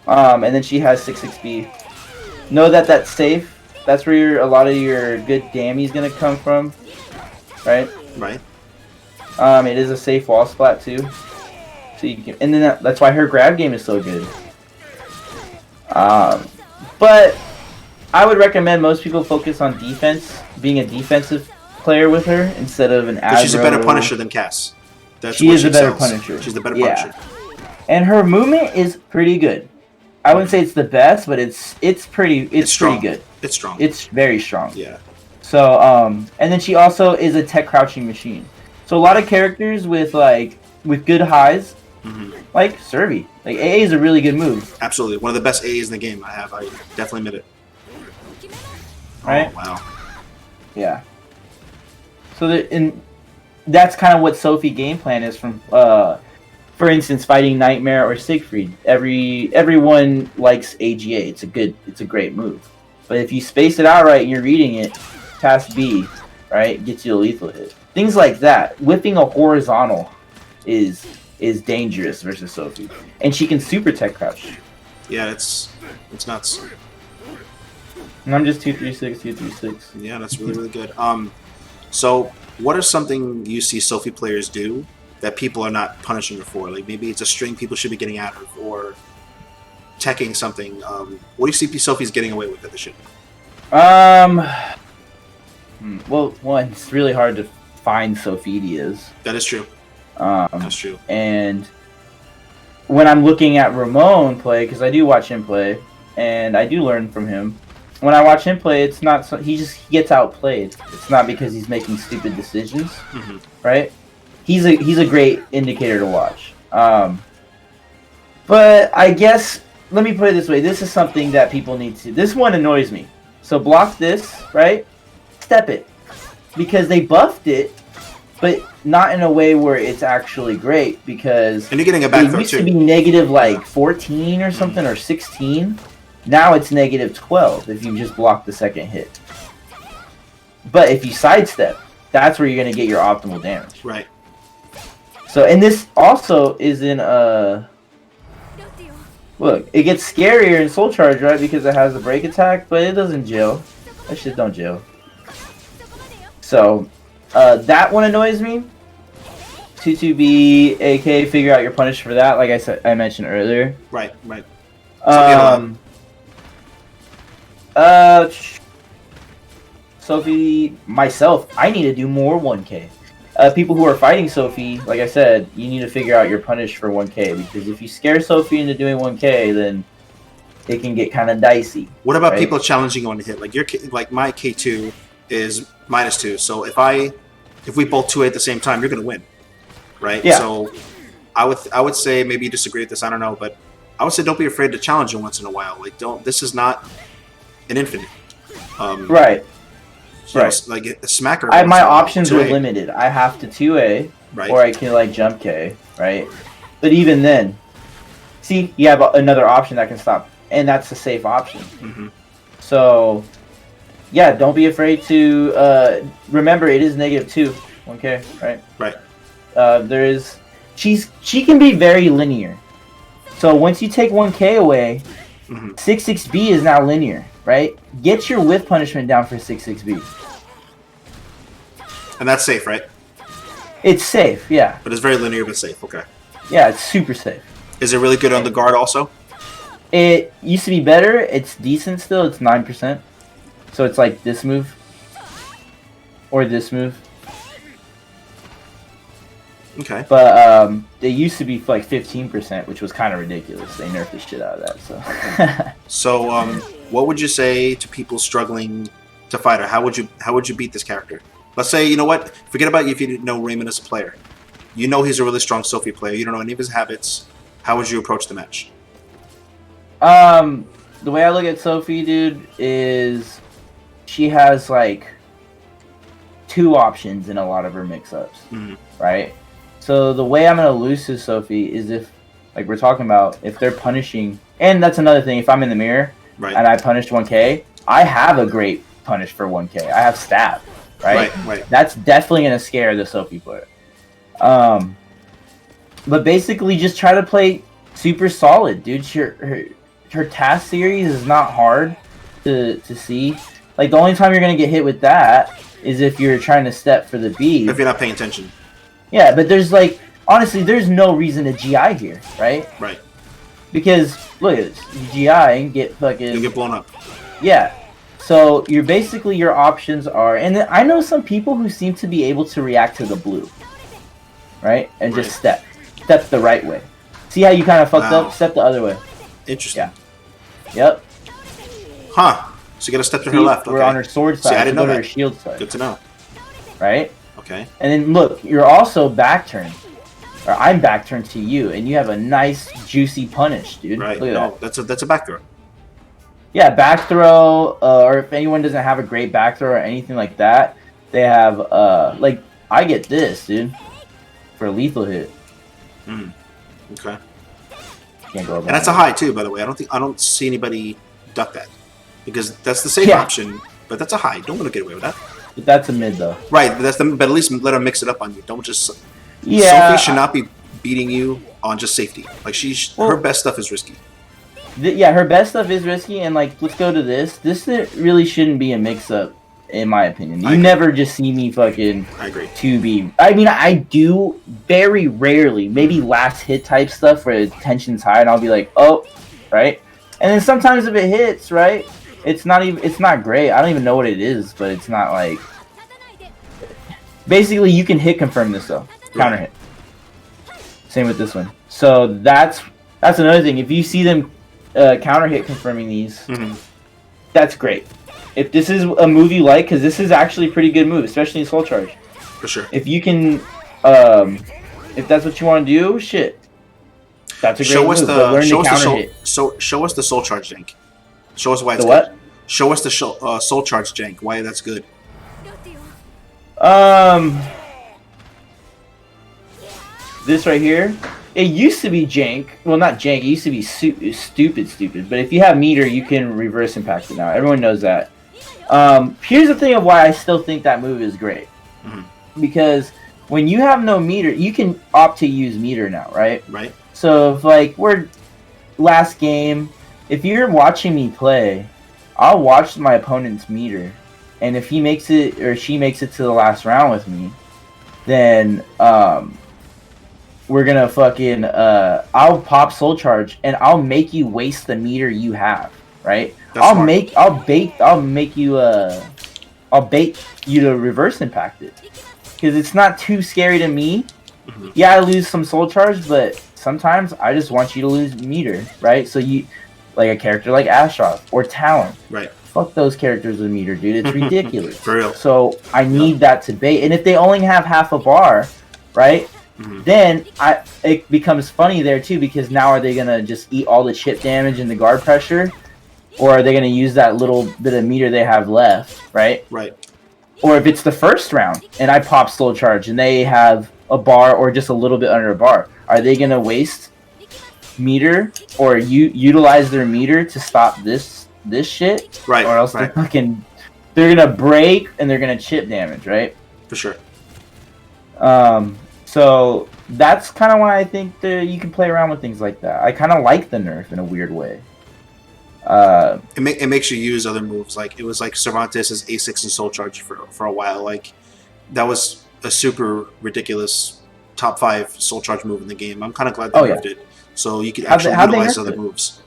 And then she has 6-6B. Know that that's safe. That's where a lot of your good damage is gonna come from, right? Right. It is a safe wall splat too, so you can, and then that's why her grab game is so good. But I would recommend most people focus on defense, being a defensive player with her instead of an aggro. She's a better punisher than Cass. She is a better punisher. She's the better punisher. And her movement is pretty good. I wouldn't say it's the best, but it's pretty good. It's strong. It's very strong. Yeah. So and then she also is a tech crouching machine. So a lot of characters with good highs, like Survey. Like AA is a really good move. Absolutely, one of the best AAs in the game. I definitely admit it. Right? Oh, wow. Yeah. So that's kind of what Sophie game plan is from. For instance, fighting Nightmare or Siegfried. Everyone likes AGA. It's a great move. But if you space it out right and you're reading it, past B, right, gets you a lethal hit. Things like that. Whipping a horizontal is dangerous versus Sophie, and she can super tech crouch. Yeah, it's nuts. And I'm just 236, 236. Yeah, that's really really good. So what are something you see Sophie players do that people are not punishing her for? Like maybe it's a string people should be getting out of, or teching something. What do you see Sophie's getting away with at the ship? Well, one, it's really hard to find Sophitias. That is true. That's true. And when I'm looking at Ramon play, because I do watch him play, and I do learn from him. When I watch him play, it's not he gets outplayed. It's not because he's making stupid decisions, right? He's a great indicator to watch. But I guess let me put it this way: this is something that people need to. This one annoys me. So block this, right? Step it, because they buffed it, but not in a way where it's actually great. Because and you're getting a back throw too. It used to be negative 14 or something or 16. Now it's negative 12 if you just block the second hit. But if you sidestep, that's where you're going to get your optimal damage. Right. So, and this also is in look, it gets scarier in Soul Charge, right? Because it has a break attack, but it doesn't jail. That shit don't jail. So, that one annoys me. 22B, AK, figure out your punish for that, like I mentioned earlier. Right. Sophie, myself, I need to do more 1K. People who are fighting Sophie, like I said, you need to figure out your punish for 1K, because if you scare Sophie into doing 1K, then it can get kind of dicey. What about people challenging you on the hit? Like my K2 is -2, so if we both 2A at the same time, you're gonna win, right? Yeah. So I would say, maybe you disagree with this, I don't know, but I would say don't be afraid to challenge him once in a while. Like this is not an infinite. Right. Right. Like a smacker. My options are limited. I have to 2A, right, or I can jump K, right? But even then, see, you have another option that can stop, and that's a safe option. So, yeah, don't be afraid to remember it is -2, 1K, right? Right. She can be very linear. So once you take 1K away, 6-6B is now linear, right? Get your whiff punishment down for 6-6B. And that's safe, right? It's safe, yeah. But it's very linear, but safe. Okay. Yeah, it's super safe. Is it really good on the guard also? It used to be better. It's decent still. It's 9%. So it's like this move. Or this move. Okay. But they used to be like 15%, which was kind of ridiculous. They nerfed the shit out of that. So. So, what would you say to people struggling to fight her? How would you beat this character? Let's say, you know what? Forget about if you didn't know Raymond as a player. You know he's a really strong Sophie player. You don't know any of his habits. How would you approach the match? The way I look at Sophie, dude, is she has like 2 options in a lot of her mix-ups, right? So the way I'm gonna lose to Sophie is if, like we're talking about, if they're punishing, and that's another thing. If I'm in the mirror and I punished 1K, I have a great punish for 1K. I have stab, right? That's definitely gonna scare the Sophie player. But basically, just try to play super solid, dude. Her task series is not hard to see. Like the only time you're gonna get hit with that is if you're trying to step for the B. If you're not paying attention. Yeah, but honestly, there's no reason to GI here, right? Right. Because look at this, you GI and get fucking. You get blown up. Yeah. So your options are, and I know some people who seem to be able to react to the blue, right? And just step the right way. See how you kind of fucked up? Step the other way. Interesting. Yeah. Yep. Huh. So you gotta step to her left. Okay. We're on her sword side. See, I didn't know that. Her shield side. Good to know. Right? Okay. And then look, you're also back turned. Or I'm back turned to you, and you have a nice juicy punish, dude. Right. Look at that. That's a back throw. Yeah, back throw, or if anyone doesn't have a great back throw or anything like that, they have like I get this, dude. For a lethal hit. Okay. Can't go and that's a high too, by the way. I don't see anybody duck that. Because that's the same option, but that's a high. Don't want to get away with that. But that's a mid though. Right, but at least let her mix it up on you. Don't just Yeah. Sophie should not be beating you on just safety. Like her best stuff is risky. Her best stuff is risky, and like let's go to this. This really shouldn't be a mix up, in my opinion. You never just see me fucking I agree. 2B. I mean, I do very rarely, maybe last hit type stuff where the tension's high, and I'll be like, oh, right. And then sometimes if it hits, right, it's not great. I don't even know what it is, but it's not like. Basically, you can hit confirm this though, counter hit. Same with this one. So that's another thing. If you see them counter hit confirming these, that's great. If this is a move you like, because this is actually a pretty good move, especially in Soul Charge. For sure. If you can, if that's what you want to do, shit. That's a great move. Show us the Soul Charge jank. Show us why it's good. Show us the Soul Charge jank. Why that's good. This right here. It used to be jank. Well, not jank. It used to be stupid. But if you have meter, you can reverse impact it now. Everyone knows that. Here's the thing of why I still think that move is great. Because when you have no meter, you can opt to use meter now, right? Right. So if we're last game, if you're watching me play, I'll watch my opponent's meter, and if he makes it or she makes it to the last round with me, then we're gonna fucking I'll pop Soul Charge and I'll make you waste the meter you have, right? I'll bait you to reverse impact it, because it's not too scary to me. Yeah, I lose some Soul Charge, but sometimes I just want you to lose meter, right? So you, like a character like Astroth or Talon, right? Fuck those characters with meter, dude. It's ridiculous. For real. So I need that to bait, and if they only have half a bar, right? Then it becomes funny there too, because now are they gonna just eat all the chip damage and the guard pressure, or are they gonna use that little bit of meter they have left, right? Right. Or if it's the first round and I pop Soul Charge and they have a bar or just a little bit under a bar, are they gonna waste meter or utilize their meter to stop this shit? Right. Or else they're gonna break and they're gonna chip damage, right? For sure. So that's kind of why I think you can play around with things like that. I kind of like the nerf in a weird way. It makes you use other moves. Like it was like Cervantes' A6 and Soul Charge for a while. Like that was a super ridiculous top 5 Soul Charge move in the game. I'm kind of glad they nerfed it, so you could actually utilize other moves.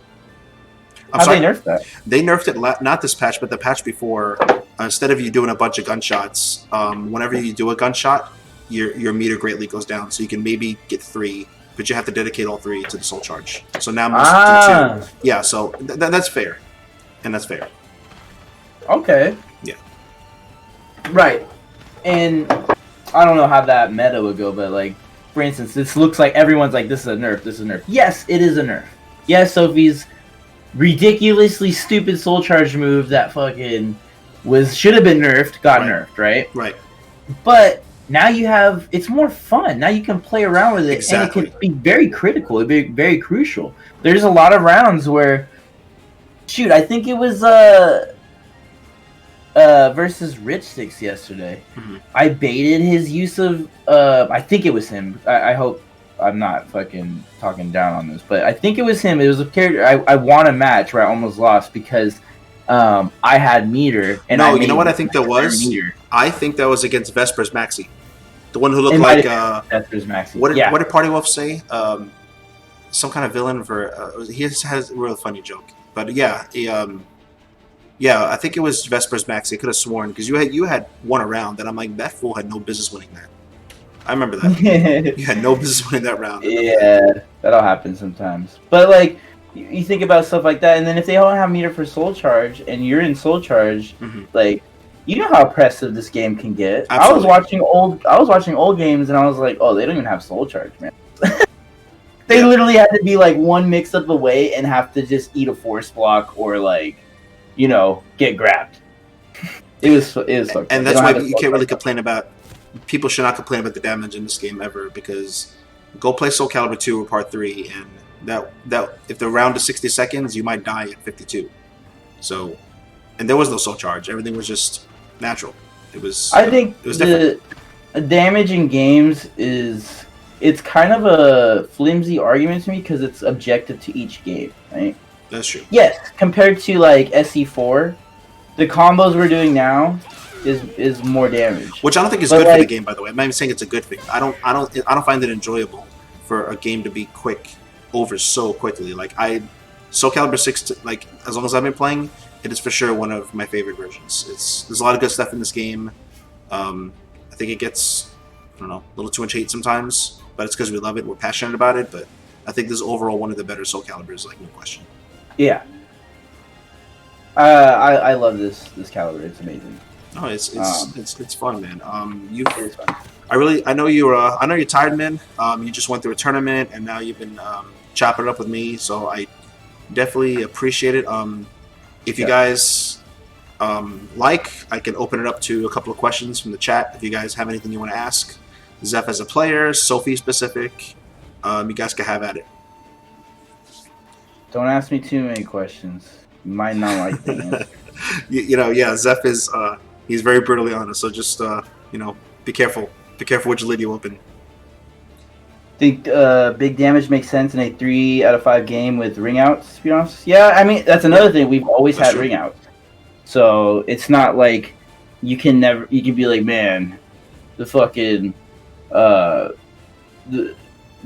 How'd they nerf that? They nerfed it not this patch, but the patch before. Instead of you doing a bunch of gunshots, whenever you do a gunshot, your meter greatly goes down. So you can maybe get 3, but you have to dedicate all 3 to the Soul Charge. So now most to 2. Yeah, so that's fair, and that's fair. Okay. Yeah. Right, and I don't know how that meta would go, but like, for instance, this looks like everyone's like, this is a nerf, this is a nerf. Yes, it is a nerf. Yes, Sophie's ridiculously stupid Soul Charge move that fucking should have been nerfed, got nerfed, right? Right. But now it's more fun. Now you can play around with it, and it can be very critical. It'd be very crucial. There's a lot of rounds where, shoot, I think it was versus Rich Six yesterday. I baited his use of I think it was him. I hope I'm not fucking talking down on this, but I think it was him. It was a character I won a match where I almost lost because I had meter. And you know what I think that was? Meter. I think that was against Vespers Maxi, the one who looked like Vespers Maxi. What did Party Wolf say? Some kind of villain for he has a real funny joke, but yeah, I think it was Vespers Maxi. I could have sworn because you had won a round that I'm like, that fool had no business winning that. I remember that. You had no business winning that round. Yeah, that'll happen sometimes. But like, you think about stuff like that, and then if they don't have meter for soul charge, and you're in soul charge, like, you know how oppressive this game can get. Absolutely. I was watching old games, and I was like, oh, they don't even have soul charge, man. They literally had to be like one mix up away and have to just eat a force block or like, you know, get grabbed. It was fucked and that's why you can't really complain about. People should not complain about the damage in this game ever, because go play Soul Calibur 2 or Part 3, and that if the round is 60 seconds, you might die at 52. So, and there was no soul charge. Everything was just natural. It was. I think it was the damage in games it's kind of a flimsy argument to me because it's objective to each game, right? That's true. Yes, compared to like SE4, the combos we're doing now is more damage. Which I don't think is good for the game, by the way. I'm not even saying it's a good thing. I don't find it enjoyable for a game to be over so quickly. Like Soul Calibur 6, like as long as I've been playing, it is for sure one of my favorite versions. There's a lot of good stuff in this game. I think it gets, I don't know, a little too much hate sometimes, but it's because we love it, we're passionate about it. But I think this is overall one of the better Soul Caliburs, like no question. Yeah. I love this caliber. It's amazing. No, it's fun, man. I know you're tired, man. You just went through a tournament, and now you've been chopping it up with me, so I definitely appreciate it. If you guys I can open it up to a couple of questions from the chat. If you guys have anything you want to ask, Zeph as a player, Sophie specific, you guys can have at it. Don't ask me too many questions. You might not like the answer. you know, yeah, Zeph is he's very brutally honest, so just be careful. Be careful which lid you open. Think big damage makes sense in a 3 out of 5 game with ring outs, to be honest. Yeah, I mean that's another thing. We've always had ring outs. So it's not like you can be like, man, the fucking the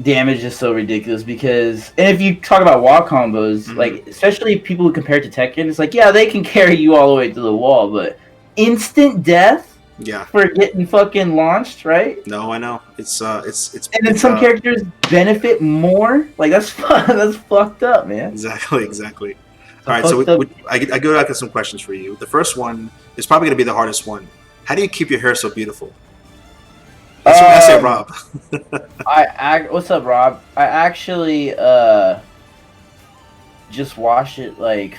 damage is so ridiculous because, and if you talk about wall combos, like especially people who compare it to Tekken, it's like, yeah, they can carry you all the way to the wall, but instant death for getting fucking launched, right? No, I know. It's and then some characters benefit more. Like that's fucked up, man. Exactly. All right, so I go back to some questions for you. The first one is probably going to be the hardest one. How do you keep your hair so beautiful? That's what I say, Rob. What's up, Rob? I actually just wash it like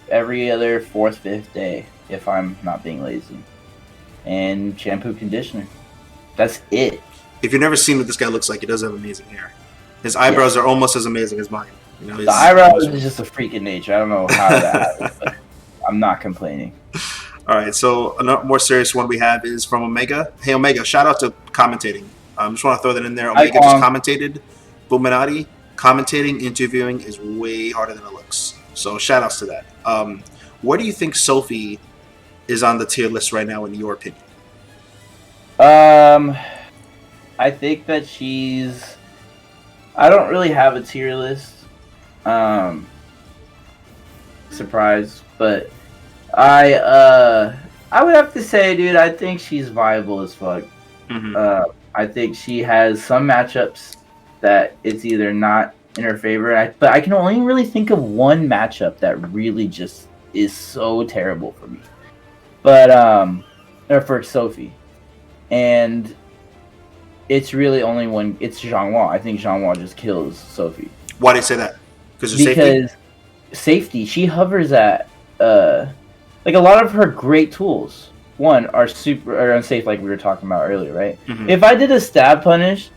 every other 4th, 5th day if I'm not being lazy, and shampoo, conditioner. That's it. If you've never seen what this guy looks like, he does have amazing hair. His eyebrows are almost as amazing as mine. You know, the eyebrows is just a freak in nature. I don't know how that happened, but I'm not complaining. All right, so another more serious one we have is from Omega. Hey, Omega, shout out to commentating. Just want to throw that in there. Omega just commentated. Buminati, commentating, interviewing is way harder than it looks. So shout outs to that. Where do you think Sophie is on the tier list right now, in your opinion? I think that she's... I don't really have a tier list. Surprise, but... I would have to say, dude, I think she's viable as fuck. I think she has some matchups that it's either not in her favor, but I can only really think of one matchup that really just is so terrible for me. But, or for Sophie. And it's really only one, it's Zhanghua. I think Zhanghua just kills Sophie. Why do you say that? Because safety. She hovers at, like a lot of her great tools, are unsafe, like we were talking about earlier, right? If I did a stab punish,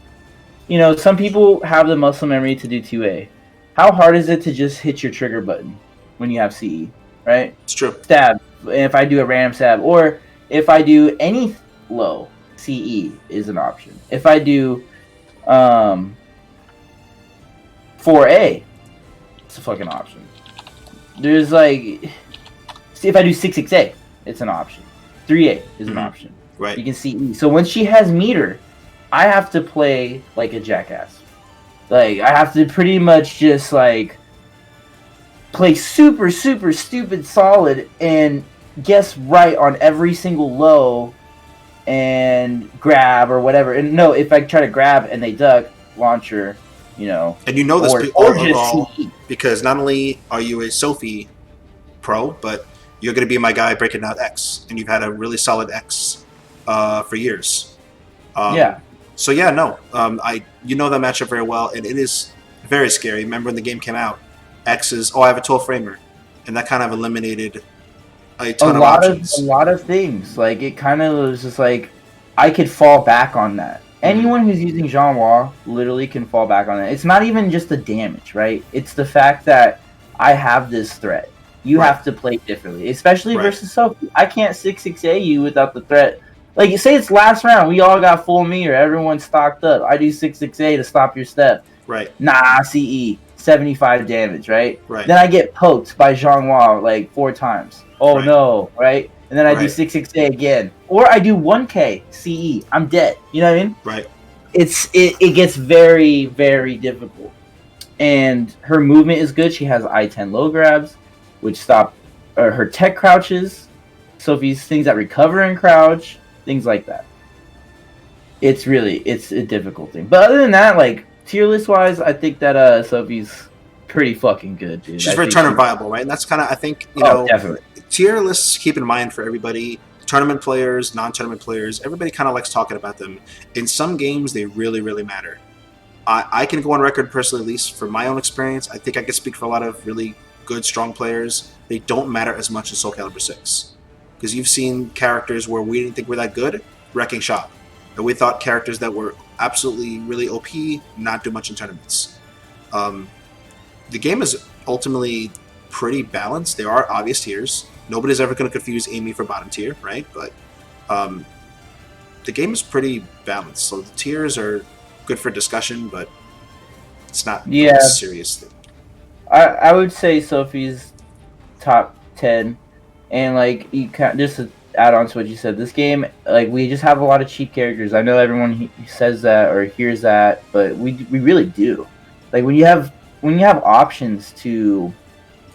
some people have the muscle memory to do 2A. How hard is it to just hit your trigger button when you have CE, right? It's true. Stab. If I do a random stab, or if I do any low, CE is an option. If I do 4A, it's a fucking option. There's like... See, if I do 6A, it's an option. 3A is an option. Right. You can see. So when she has meter, I have to play like a jackass. Like, I have to pretty much just, like, play super, super stupid solid and guess right on every single low and grab or whatever. And no, if I try to grab and they duck, launcher, you know. And you know this or just CE. Because not only are you a Sophie pro, but you're going to be my guy breaking out X, and you've had a really solid X for years. Yeah. So yeah, no, you know that matchup very well, and it is very scary. Remember when the game came out, X is I have a 12 framer, and that kind of eliminated a ton of options. A lot of things. Like it kind of was just like I could fall back on that. Anyone who's using Jean Wall literally can fall back on that. It's not even just the damage, right? It's the fact that I have this threat. You have to play differently, especially versus Sophie. I can't 6-6A you without the threat. Like, you say it's last round. We all got full meter. Everyone's stocked up. I do 6-6A to stop your step. Right. Nah, CE. 75 damage, right? Right. Then I get poked by Jean Wall like 4 times. Oh, no, right? And then I do 6-6A again. Or I do 1K CE. I'm dead. You know what I mean? Right. It gets very, very difficult. And her movement is good. She has I-10 low grabs, which stop her tech crouches. Sophie's things that recover and crouch, things like that. It's a difficult thing. But other than that, like, tier list wise, I think that Sophie's pretty fucking good, dude. She's very tournament viable, right? And that's kind of, I think, definitely. Tier lists, keep in mind for everybody, tournament players, non-tournament players, everybody kind of likes talking about them. In some games, they really, really matter. I can go on record personally, at least for my own experience. I think I can speak for a lot of really good, strong players. They don't matter as much as Soul Calibur 6. Because you've seen characters where we didn't think were that good, wrecking shop. And we thought characters that were absolutely really OP, not do much in tournaments. The game is ultimately pretty balanced. There are obvious tiers. Nobody's ever going to confuse Amy for bottom tier, right? But the game is pretty balanced. So the tiers are good for discussion, but it's not a serious thing. I would say Sophie's top 10. And, like, you just to add on to what you said, this game, like, we just have a lot of cheap characters. I know everyone says that or hears that, but we really do. Like, when you have options to,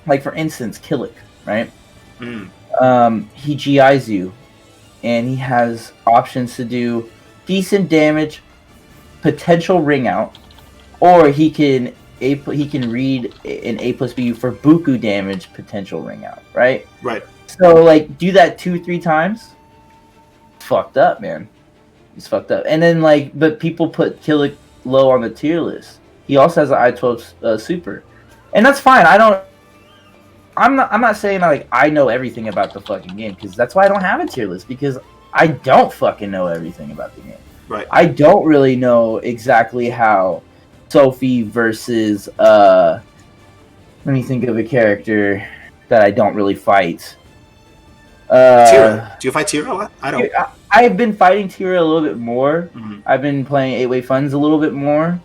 like, for instance, Killick, right? He GIs you, and he has options to do decent damage, potential ring out, or he can read an A+B for buku damage, potential ring out, right? Right. So, like, do that 2-3 times. It's fucked up, man. It's fucked up. And then, like, but people put Killick low on the tier list. He also has an I-12 super, and that's fine. I'm not saying like I know everything about the fucking game, because that's why I don't have a tier list, because I don't fucking know everything about the game. Right. I don't really know exactly how Sophie versus let me think of a character that I don't really fight. Tira. Do you fight Tira a lot? I don't. I've been fighting Tira a little bit more. Mm-hmm. I've been playing 8-way funds a little bit more.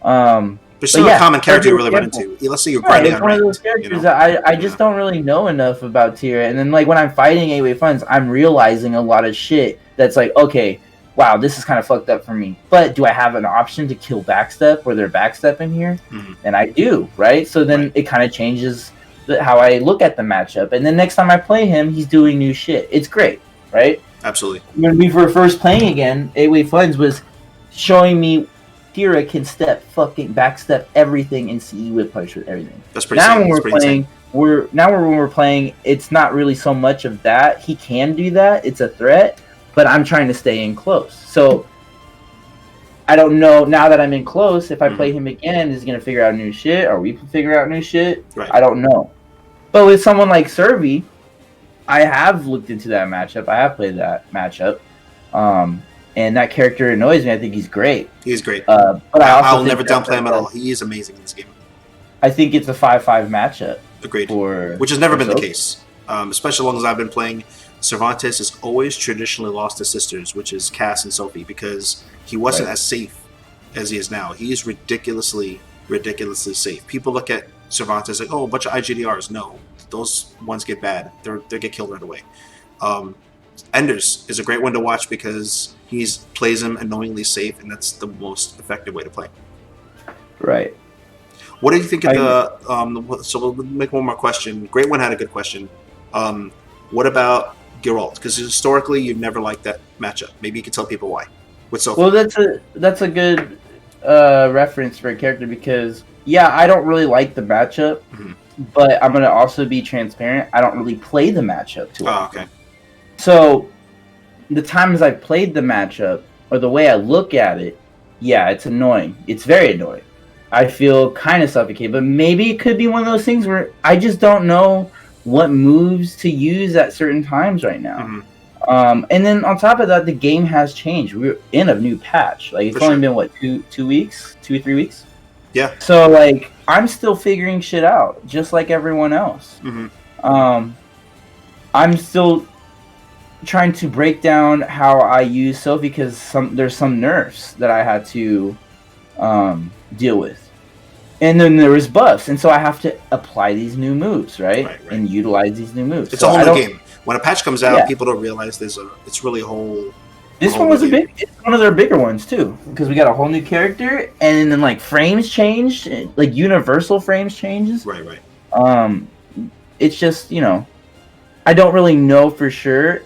There's still a common character you really run into. Let's say you're grinding on one of those characters that I just don't really know enough about Tira. And then, like, when I'm fighting 8-way funds, I'm realizing a lot of shit that's like, okay, wow, this is kind of fucked up for me. But do I have an option to kill backstep where they're backstepping here? Mm-hmm. And I do, right? So then it kind of changes how I look at the matchup. And then next time I play him, he's doing new shit. It's great, right? Absolutely. When we were first playing again, 8-way funds was showing me Tira can fucking backstep everything in CE with push with everything. That's pretty now insane. When we're playing, it's not really so much of that. He can do that. It's a threat, but I'm trying to stay in close. So I don't know, now that I'm in close, if I play him again, is he going to figure out new shit? Or we figure out new shit? Right. I don't know. But with someone like Servi, I have looked into that matchup. I have played that matchup. And that character annoys me. I think he's great. He's great. But I'll never downplay him at all. He is amazing in this game. I think it's a 5-5 matchup. Agreed. Which has never been the case. Especially as long as I've been playing. Cervantes has always traditionally lost to sisters, which is Cass and Sophie, because he wasn't as safe as he is now. He is ridiculously safe. People look at Cervantes like, oh, a bunch of IGDRs. No, those ones get bad. They get killed right away. Enders is a great one to watch because he plays him annoyingly safe, and that's the most effective way to play. Right. What do you think of the? So we'll make one more question. Great one had a good question. What about Geralt? Because historically, you've never liked that matchup. Maybe you could tell people why. With Sophie. Well, that's a good reference for a character because I don't really like the matchup, but I'm gonna also be transparent. I don't really play the matchup too often. Okay. So the times I've played the matchup or the way I look at it, it's annoying. It's very annoying. I feel kind of suffocated, but maybe it could be one of those things where I just don't know what moves to use at certain times right now. And then on top of that, the game has changed. We're in a new patch. Like, it's only been, what, 2 weeks? 2 or 3 weeks? Yeah. So, like, I'm still figuring shit out, just like everyone else. I'm still trying to break down how I use Sophie because there's some nerfs that I had to deal with. And then there was buffs, and so I have to apply these new moves, right? And utilize these new moves. It's a whole new game. When a patch comes out, people don't realize it's really a whole. This one was it's one of their bigger ones too, because we got a whole new character, and then like frames changed, like universal frames changes. Right. It's just I don't really know for sure,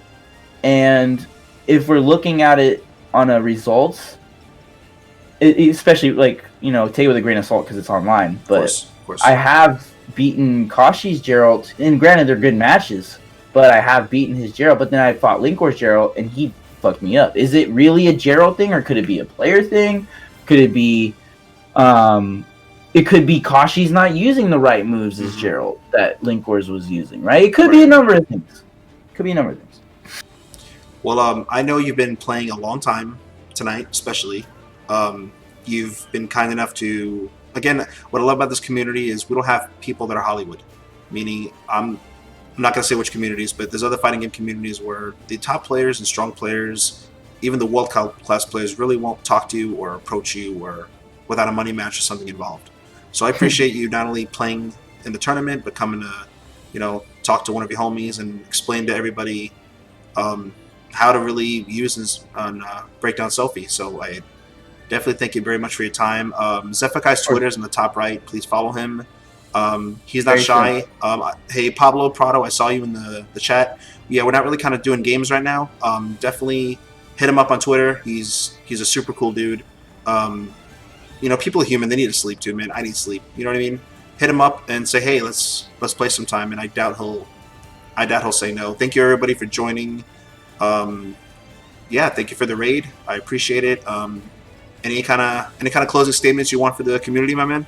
and if we're looking at it on a results, especially like take it with a grain of salt because it's online. But of course. I have beaten Kashi's Geralt, and granted they're good matches, but I have beaten his Geralt. But then I fought Linkor's Geralt, and he fucked me up. Is it really a Geralt thing, or could it be a player thing? Could it be? It could be Kashi's not using the right moves as Geralt that Linkor's was using, right? It could be a number of things. Well, I know you've been playing a long time tonight, especially. You've been kind enough to, again, what I love about this community is we don't have people that are Hollywood. Meaning, I'm not going to say which communities, but there's other fighting game communities where the top players and strong players, even the world class players, really won't talk to you or approach you or without a money match or something involved. So I appreciate you not only playing in the tournament, but coming to, talk to one of your homies and explain to everybody how to really use and break down Sophie. So I definitely thank you very much for your time. Xephukai's Twitter is in the top right. Please follow him. He's not shy. Hey, Pablo Prado, I saw you in the chat. Yeah, we're not really kind of doing games right now. Definitely hit him up on Twitter. He's a super cool dude. People are human. They need to sleep too, man. I need sleep. You know what I mean? Hit him up and say, hey, let's play some time. And I doubt he'll say no. Thank you everybody for joining. Thank you for the raid. I appreciate it. Any kind of closing statements you want for the community, my man?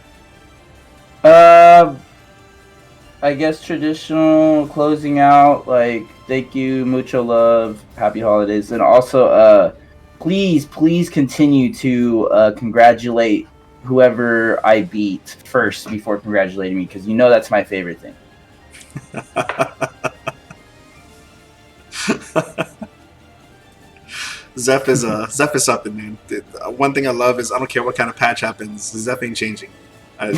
I guess traditional closing out, like, thank you, mucho love, happy holidays, and also please continue to congratulate whoever I beat first before congratulating me, because that's my favorite thing. Zeph is something, man. One thing I love is I don't care what kind of patch happens, Zeph ain't changing. You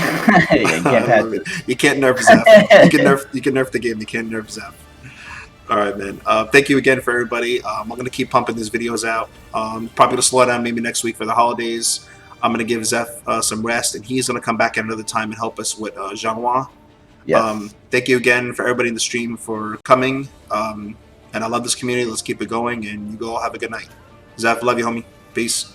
can't nerf Zeph. You can nerf the game. You can't nerf Zeph. All right, man. Thank you again for everybody. I'm gonna keep pumping these videos out. Probably gonna slow down maybe next week for the holidays. I'm gonna give Zeph some rest, and he's gonna come back at another time and help us with Jean. Yes. Thank you again for everybody in the stream for coming. And I love this community. Let's keep it going, and you all have a good night. Zeph, love you, homie. Peace.